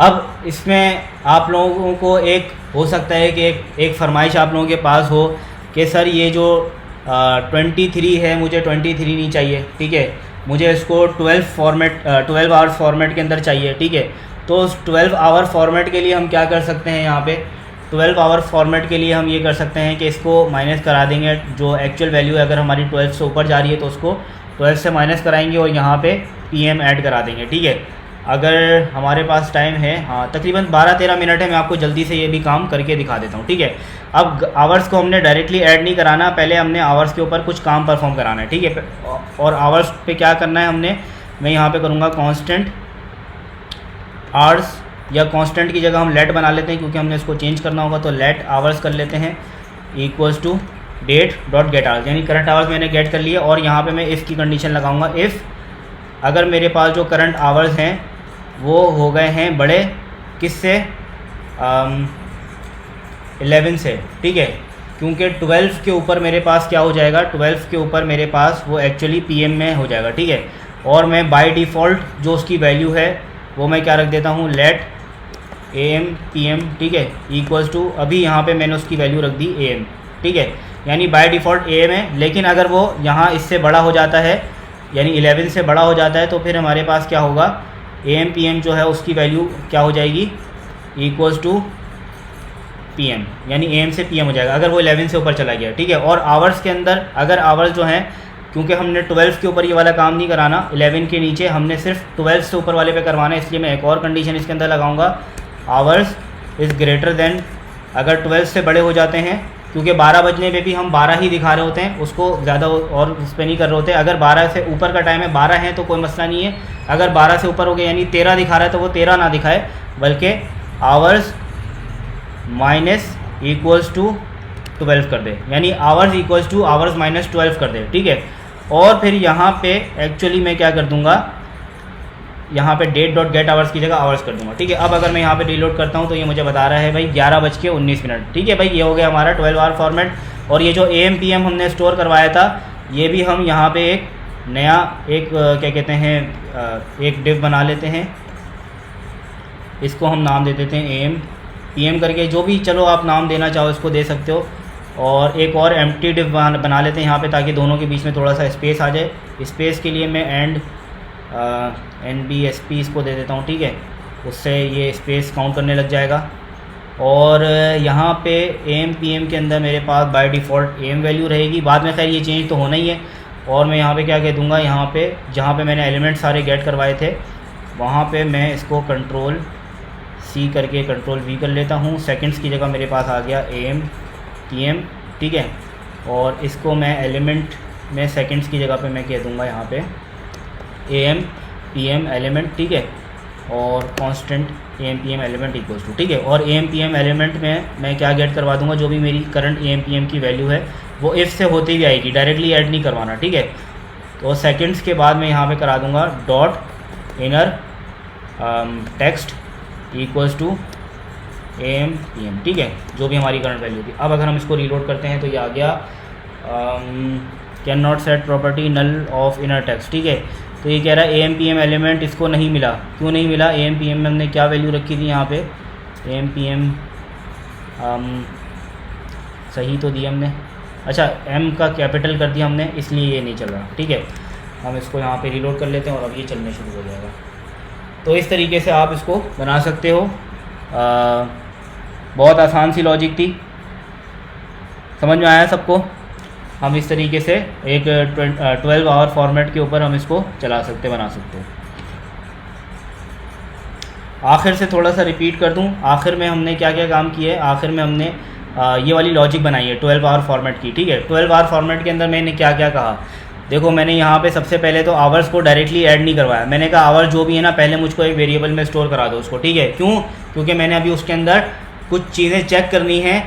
अब इसमें आप लोगों को एक हो सकता है कि एक फरमाइश आप लोगों के पास हो कि सर ये जो 23 है, मुझे 23 नहीं चाहिए, ठीक है, मुझे इसको 12 आवर फॉर्मेट के अंदर चाहिए, ठीक है। तो उस 12 आवर फॉर्मेट के लिए हम क्या कर सकते हैं, यहाँ पे 12 आवर फॉर्मेट के लिए हम ये कर सकते हैं कि इसको माइनस करा देंगे, जो एक्चुअल वैल्यू है अगर हमारी 12 से ऊपर जा रही है तो उसको 12 से माइनस कराएंगे और यहाँ पे PM ऐड करा देंगे, ठीक है। अगर हमारे पास टाइम है, हाँ तकरीबन 12-13 मिनट है, मैं आपको जल्दी से ये भी काम करके दिखा देता हूँ, ठीक है। अब आवर्स को हमने डायरेक्टली ऐड नहीं कराना, पहले हमने आवर्स के ऊपर कुछ काम परफॉर्म कराना है, ठीक है। और आवर्स पे क्या करना है हमने, मैं यहाँ पे करूँगा कांस्टेंट आवर्स, या कांस्टेंट की जगह हम लेट बना लेते हैं क्योंकि हमने इसको चेंज करना होगा, तो लेट आवर्स कर लेते हैं equals to date dot get hours, यानी करंट आवर्स मैंने गेट कर लिया। और यहाँ पे मैं इफ़ की कंडीशन लगाऊंगा, इफ़ अगर मेरे पास जो करंट आवर्स हैं वो हो गए हैं बड़े किससे, 11 से, ठीक है, क्योंकि 12 के ऊपर मेरे पास क्या हो जाएगा, 12 के ऊपर मेरे पास वो एक्चुअली PM में हो जाएगा, ठीक है। और मैं बाय डिफ़ॉल्ट जो उसकी वैल्यू है वो मैं क्या रख देता हूँ, लेट AM PM, ठीक है, इक्वल्स टू, अभी यहाँ पे मैंने उसकी वैल्यू रख दी AM, ठीक है, यानी बाय डिफ़ॉल्ट AM है। लेकिन अगर वो यहाँ इससे बड़ा हो जाता है, यानी 11 से बड़ा हो जाता है, तो फिर हमारे पास क्या होगा, AM PM जो है उसकी वैल्यू क्या हो जाएगी, इक्वल्स टू PM, यानी AM से PM हो जाएगा अगर वो 11 से ऊपर चला गया, ठीक है। और आवर्स के अंदर अगर आवर्स जो हैं, क्योंकि हमने 12 के ऊपर ये वाला काम नहीं कराना, 11 के नीचे हमने सिर्फ 12 से ऊपर वाले पे करवाना है, इसलिए मैं एक और कंडीशन इसके अंदर लगाऊंगा, आवर्स इज़ ग्रेटर देन, अगर 12 से बड़े हो जाते हैं क्योंकि 12 बजने पे भी हम 12 ही दिखा रहे होते हैं, उसको ज़्यादा और उस पर नहीं कर रहे होते। अगर 12 से ऊपर का टाइम है, 12 है तो कोई मसला नहीं है। अगर 12 से ऊपर हो गया यानी 13 दिखा रहा है तो वो 13 ना दिखाए, बल्कि आवर्स माइनस इक्वल्स टू 12 कर दे, यानी hours equals two hours minus 12 कर दे, ठीक है। और फिर यहाँ पे एक्चुअली मैं क्या कर दूँगा, यहाँ पे डेट डॉट गेट आवर्स की जगह आवर्स कर दूंगा, ठीक है। अब अगर मैं यहाँ पे रीलोड करता हूँ तो ये मुझे बता रहा है भाई 11:19, ठीक है भाई। ये हो गया हमारा 12 आवर फॉर्मेट। और ये जो AM PM हमने स्टोर करवाया था, ये भी हम यहाँ पे एक नया क्या कहते हैं एक डिव बना लेते हैं। इसको हम नाम दे देते हैं AM PM करके, जो भी चलो आप नाम देना चाहो इसको दे सकते हो। और एक और एम्प्टी डिव बना लेते हैं यहाँ पे, ताकि दोनों के बीच में थोड़ा सा स्पेस आ जाए। स्पेस के लिए मैं NBSP इसको दे देता हूँ, ठीक है। उससे ये स्पेस काउंट करने लग जाएगा। और यहाँ पे AM PM के अंदर मेरे पास बाय डिफ़ॉल्ट AM वैल्यू रहेगी, बाद में खैर ये चेंज तो होना ही है। और मैं यहाँ पे क्या कह दूँगा, यहाँ पे जहाँ पे मैंने एलिमेंट सारे गेट करवाए थे वहाँ पे मैं इसको कंट्रोल C करके कंट्रोल V कर लेता हूँ। सेकंड्स की जगह मेरे पास आ गया AM PM, ठीक है। और इसको मैं एलिमेंट में सेकंड्स की जगह पे मैं कह दूँगा यहाँ पे AM PM एलिमेंट, ठीक है। और constant AM PM element equals to, ठीक है। और AM PM एलिमेंट में मैं क्या गेट करवा दूंगा, जो भी मेरी करंट AM PM की वैल्यू है वो इफ़ से होती हुई आएगी, डायरेक्टली ऐड नहीं करवाना, ठीक है। तो सेकंड्स के बाद मैं यहाँ पे करा दूंगा dot inner text equals to AM PM, ठीक है, जो भी हमारी करंट वैल्यू थी। अब अगर हम इसको रीलोड करते हैं तो ये आ गया cannot set property null of inner text, ठीक है। तो ये कह रहा है AM PM एलिमेंट इसको नहीं मिला। क्यों नहीं मिला? AM PM में हमने क्या वैल्यू रखी थी यहाँ पे, AM PM सही तो दिया हमने, अच्छा M का कैपिटल कर दिया हमने, इसलिए ये नहीं चल रहा, ठीक है। हम इसको यहाँ पे रीलोड कर लेते हैं और अब ये चलने शुरू हो जाएगा। तो इस तरीके से आप इसको बना सकते हो। बहुत आसान सी लॉजिक थी, समझ में आया सबको? हम इस तरीके से एक 12 आवर फॉर्मेट के ऊपर हम इसको चला सकते, बना सकते हैं। आखिर से थोड़ा सा रिपीट कर दूं, आखिर में हमने क्या क्या काम किए। आखिर में हमने ये वाली लॉजिक बनाई है 12 आवर फॉर्मेट की, ठीक है। 12 आवर फॉर्मेट के अंदर मैंने क्या क्या कहा, देखो मैंने यहाँ पे सबसे पहले तो आवर्स को डायरेक्टली ऐड नहीं करवाया। मैंने कहा आवर जो भी है ना, पहले मुझको एक वेरिएबल में स्टोर करा दो उसको, ठीक है। क्यों? क्योंकि मैंने अभी उसके अंदर कुछ चीज़ें चेक करनी है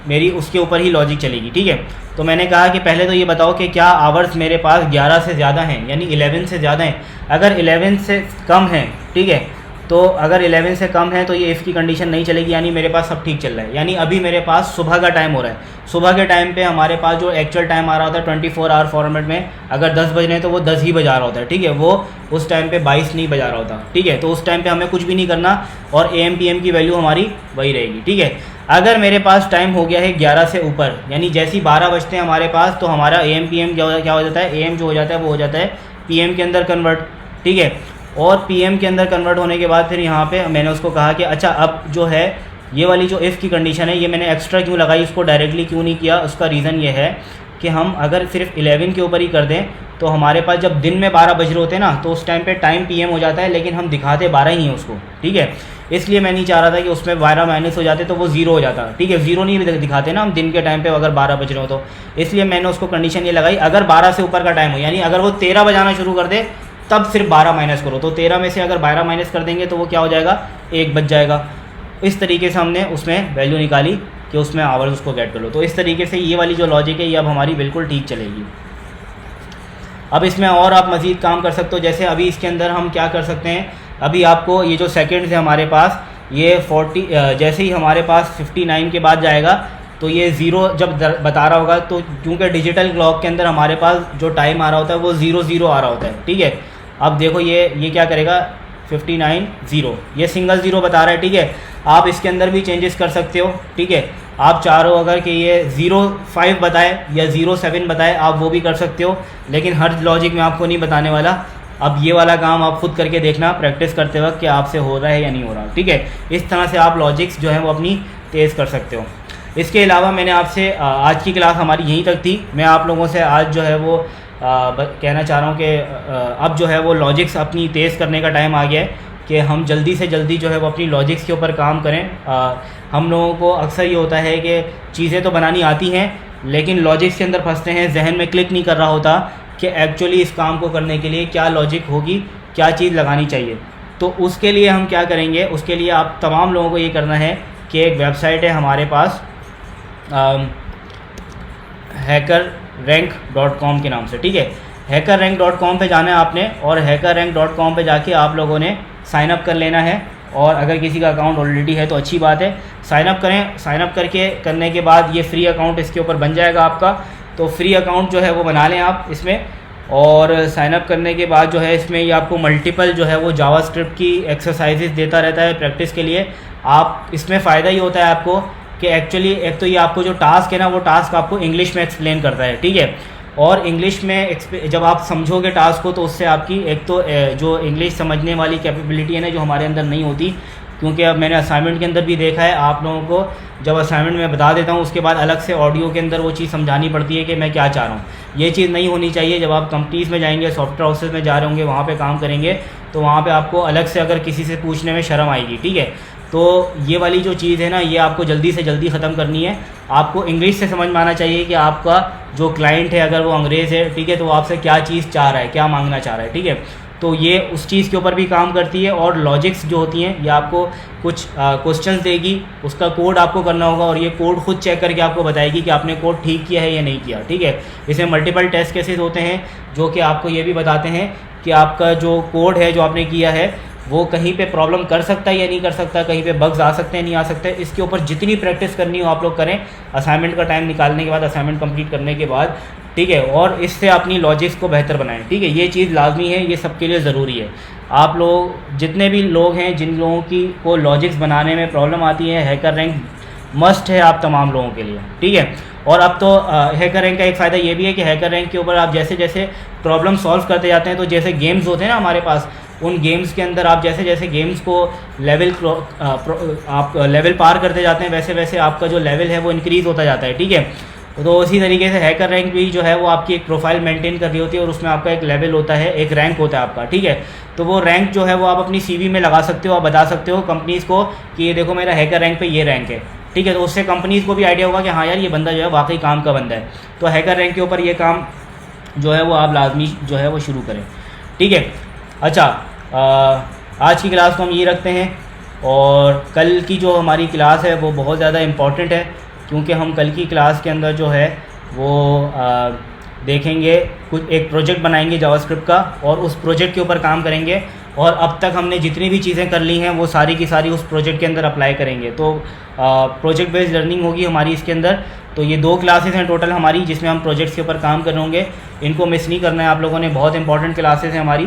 मेरी, उसके ऊपर ही लॉजिक चलेगी, ठीक है। तो मैंने कहा कि पहले तो ये बताओ कि क्या आवर्स मेरे पास 11 से ज़्यादा हैं, यानी 11 से ज़्यादा हैं। अगर 11 से कम है, ठीक है, तो अगर 11 से कम है तो ये इफ़ की कंडीशन नहीं चलेगी, यानी मेरे पास सब ठीक चल रहा है। यानी अभी मेरे पास सुबह का टाइम हो रहा है, सुबह के टाइम पे हमारे पास जो एक्चुअल टाइम आ रहा होता है 24 आवर फॉर्मेट में, अगर 10 बज रहे हैं तो वो 10 ही बजा रहा होता है, ठीक है। वो उस टाइम पे 22 नहीं बजा रहा होता, ठीक है। तो उस टाइम पे हमें कुछ भी नहीं करना और AM PM की वैल्यू हमारी वही रहेगी, ठीक है। अगर मेरे पास टाइम हो गया है 11 से ऊपर, यानी जैसे ही 12 बजते हैं हमारे पास, तो हमारा AM PM क्या हो जाता है, AM जो हो जाता है वो हो जाता है PM के अंदर कन्वर्ट, ठीक है। और PM के अंदर कन्वर्ट होने के बाद फिर यहाँ पे मैंने उसको कहा कि अच्छा अब जो है ये वाली जो इफ़ की कंडीशन है, ये मैंने एक्स्ट्रा क्यों लगाई, उसको डायरेक्टली क्यों नहीं किया। उसका रीज़न ये है कि हम अगर सिर्फ 11 के ऊपर ही कर दें तो हमारे पास जब दिन में 12 बज रहे होते हैं ना, तो उस टाइम पे टाइम PM हो जाता है, लेकिन हम दिखाते 12 ही हैं उसको, ठीक है। इसलिए मैं नहीं चाह रहा था कि उसमें 12 माइनस हो जाते तो वो 0 हो जाता, ठीक है। 0 नहीं दिखाते ना हम दिन के टाइम पे अगर 12 बज रहे हो तो, इसलिए मैंने उसको कंडीशन ये लगाई अगर 12 से ऊपर का टाइम हो, यानी अगर वो 13 बजाना शुरू कर दे तब सिर्फ 12 माइनस करो। तो 13 में से अगर 12 माइनस कर देंगे तो वो क्या हो जाएगा, 1 बज जाएगा। इस तरीके से हमने उसमें वैल्यू निकाली कि उसमें आवर्स उसको गेट कर लो। तो इस तरीके से ये वाली जो लॉजिक है ये अब हमारी बिल्कुल ठीक चलेगी। अब इसमें और आप मज़ीद काम कर सकते हो, जैसे अभी इसके अंदर हम क्या कर सकते हैं, अभी आपको ये जो सेकेंड्स है हमारे पास, ये 40 जैसे ही हमारे पास 59 के बाद जाएगा तो ये 0 जब बता रहा होगा, तो क्योंकि डिजिटल क्लॉक के अंदर हमारे पास जो टाइम आ रहा होता है वो 00 आ रहा होता है, ठीक है। अब देखो ये क्या करेगा, 59 0, ये सिंगल 0 बता रहा है, ठीक है। आप इसके अंदर भी चेंजेस कर सकते हो, ठीक है। आप चाह रहे हो अगर कि ये 05 बताए या 07 बताए, आप वो भी कर सकते हो, लेकिन हर लॉजिक में आपको नहीं बताने वाला। अब ये वाला काम आप खुद करके देखना प्रैक्टिस करते वक्त कि आपसे हो रहा है या नहीं हो रहा, ठीक है। इस तरह से आप लॉजिक्स जो है वो अपनी तेज़ कर सकते हो। इसके अलावा मैंने आपसे आज की क्लास हमारी यहीं तक थी। मैं आप लोगों से आज जो है वो कहना चाह रहा हूँ कि अब जो है वो लॉजिक्स अपनी तेज़ करने का टाइम आ गया है। कि हम जल्दी से जल्दी जो है वो अपनी लॉजिक्स के ऊपर काम करें। हम लोगों को अक्सर ये होता है कि चीज़ें तो बनानी आती हैं लेकिन लॉजिक्स के अंदर फंसते हैं, जहन में क्लिक नहीं कर रहा होता कि एक्चुअली इस काम को करने के लिए क्या लॉजिक होगी, क्या चीज़ लगानी चाहिए। तो उसके लिए हम क्या करेंगे, उसके लिए आप तमाम लोगों को ये करना है कि एक वेबसाइट है हमारे पास hackerrank.com के नाम से, ठीक है। hackerrank.com पे जाना है आपने और hackerrank.com पे जाके आप लोगों ने साइन अप कर लेना है। और अगर किसी का अकाउंट ऑलरेडी है तो अच्छी बात है, साइन अप करें। साइन अप करने के बाद ये फ्री अकाउंट इसके ऊपर बन जाएगा आपका। तो फ्री अकाउंट जो है वो बना लें आप इसमें, और साइन अप करने के बाद जो है इसमें ये आपको मल्टीपल जो है वो जावास्क्रिप्ट की एक्सरसाइजेस देता रहता है प्रैक्टिस के लिए। आप इसमें फ़ायदा ये होता है आपको कि एक्चुअली एक तो ये आपको जो टास्क है ना वो टास्क आपको इंग्लिश में एक्सप्लेन करता है, ठीक है। और इंग्लिश में जब आप समझोगे टास्क को तो उससे आपकी एक तो जो इंग्लिश समझने वाली कैपेबिलिटी है ना जो हमारे अंदर नहीं होती, क्योंकि अब मैंने असाइनमेंट के अंदर भी देखा है आप लोगों को जब असाइनमेंट में बता देता हूँ उसके बाद अलग से ऑडियो के अंदर वो चीज़ समझानी पड़ती है कि मैं क्या चाह रहा हूँ। ये चीज़ नहीं होनी चाहिए। जब आप कंपनीज़ में जाएंगे, सॉफ्टवेयर हाउसेज में जा रहे होंगे, वहाँ पे काम करेंगे तो वहाँ पे आपको अलग से अगर किसी से पूछने में शर्म आएगी, ठीक है। तो ये वाली जो चीज़ है ना ये आपको जल्दी से जल्दी ख़त्म करनी है। आपको इंग्लिश से समझ में आना चाहिए कि आपका जो क्लाइंट है अगर वो अंग्रेज़ है, ठीक है, तो वो आपसे क्या चीज़ चाह रहा है, क्या मांगना चाह रहा है, ठीक है। तो ये उस चीज़ के ऊपर भी काम करती है। और लॉजिक्स जो होती हैं ये आपको कुछ क्वेश्चंस देगी, उसका कोड आपको करना होगा और ये कोड खुद चेक करके आपको बताएगी कि आपने कोड ठीक किया है या नहीं किया, ठीक है। इसमें मल्टीपल टेस्ट केसेस होते हैं जो कि आपको ये भी बताते हैं कि आपका जो कोड है जो आपने किया है वो कहीं पे प्रॉब्लम कर सकता है या नहीं कर सकता, कहीं पे बग्स आ सकते हैं नहीं आ सकते। इसके ऊपर जितनी प्रैक्टिस करनी हो आप लोग करें असाइनमेंट का टाइम निकालने के बाद, असाइनमेंट कंप्लीट करने के बाद, ठीक है। और इससे अपनी लॉजिक्स को बेहतर बनाएं, ठीक है। ये चीज़ लाजमी है, ये सबके लिए ज़रूरी है। आप लोग जितने भी लोग हैं जिन लोगों की को लॉजिक्स बनाने में प्रॉब्लम आती है, हैकर रैंक मस्ट है आप तमाम लोगों के लिए, ठीक है। और अब तो हैकर रैंक का एक फ़ायदा ये भी है कि हैकर रैंक के ऊपर आप जैसे जैसे प्रॉब्लम सॉल्व करते जाते हैं, तो जैसे गेम्स होते हैं ना हमारे पास, उन गेम्स के अंदर आप जैसे जैसे गेम्स को आप लेवल पार करते जाते हैं वैसे वैसे आपका जो लेवल है वो इंक्रीज़ होता जाता है, ठीक है। तो उसी तरीके से हैकर रैंक भी जो है वो आपकी एक प्रोफाइल मेंटेन कर रही होती है और उसमें आपका एक लेवल होता है, एक रैंक होता है आपका, ठीक है। तो वो रैंक जो है वो आप अपनी CV में लगा सकते हो, आप बता सकते हो कंपनीज़ को कि ये देखो मेरा हैकर रैंक पे ये रैंक है, ठीक है। तो उससे कंपनीज़ को भी आइडिया होगा कि हाँ यार ये बंदा जो है वाकई काम का बंदा है। तो हैकर रैंक के ऊपर ये काम जो है वो आप लाजमी जो है वो शुरू करें, ठीक है। अच्छा, आज की क्लास को हम ये रखते हैं और कल की जो हमारी क्लास है वो बहुत ज़्यादा इम्पॉर्टेंट है, क्योंकि हम कल की क्लास के अंदर जो है वो देखेंगे कुछ एक प्रोजेक्ट बनाएंगे जावास्क्रिप्ट का और उस प्रोजेक्ट के ऊपर काम करेंगे। और अब तक हमने जितनी भी चीज़ें कर ली हैं वो सारी की सारी उस प्रोजेक्ट के अंदर अप्लाई करेंगे। तो प्रोजेक्ट बेस्ड लर्निंग होगी हमारी इसके अंदर। तो ये 2 क्लासेस हैं टोटल हमारी जिसमें हम प्रोजेक्ट्स के ऊपर काम कर होंगे। इनको मिस नहीं करना है आप लोगों ने, बहुत इंपॉर्टेंट क्लासेस हैं हमारी,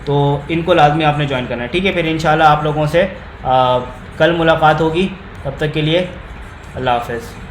तो इनको लाजमी आपने ज्वाइन करना है, ठीक है। फिर इंशाल्लाह आप लोगों से कल मुलाकात होगी। तब तक के लिए अल्लाह हाफ़िज़।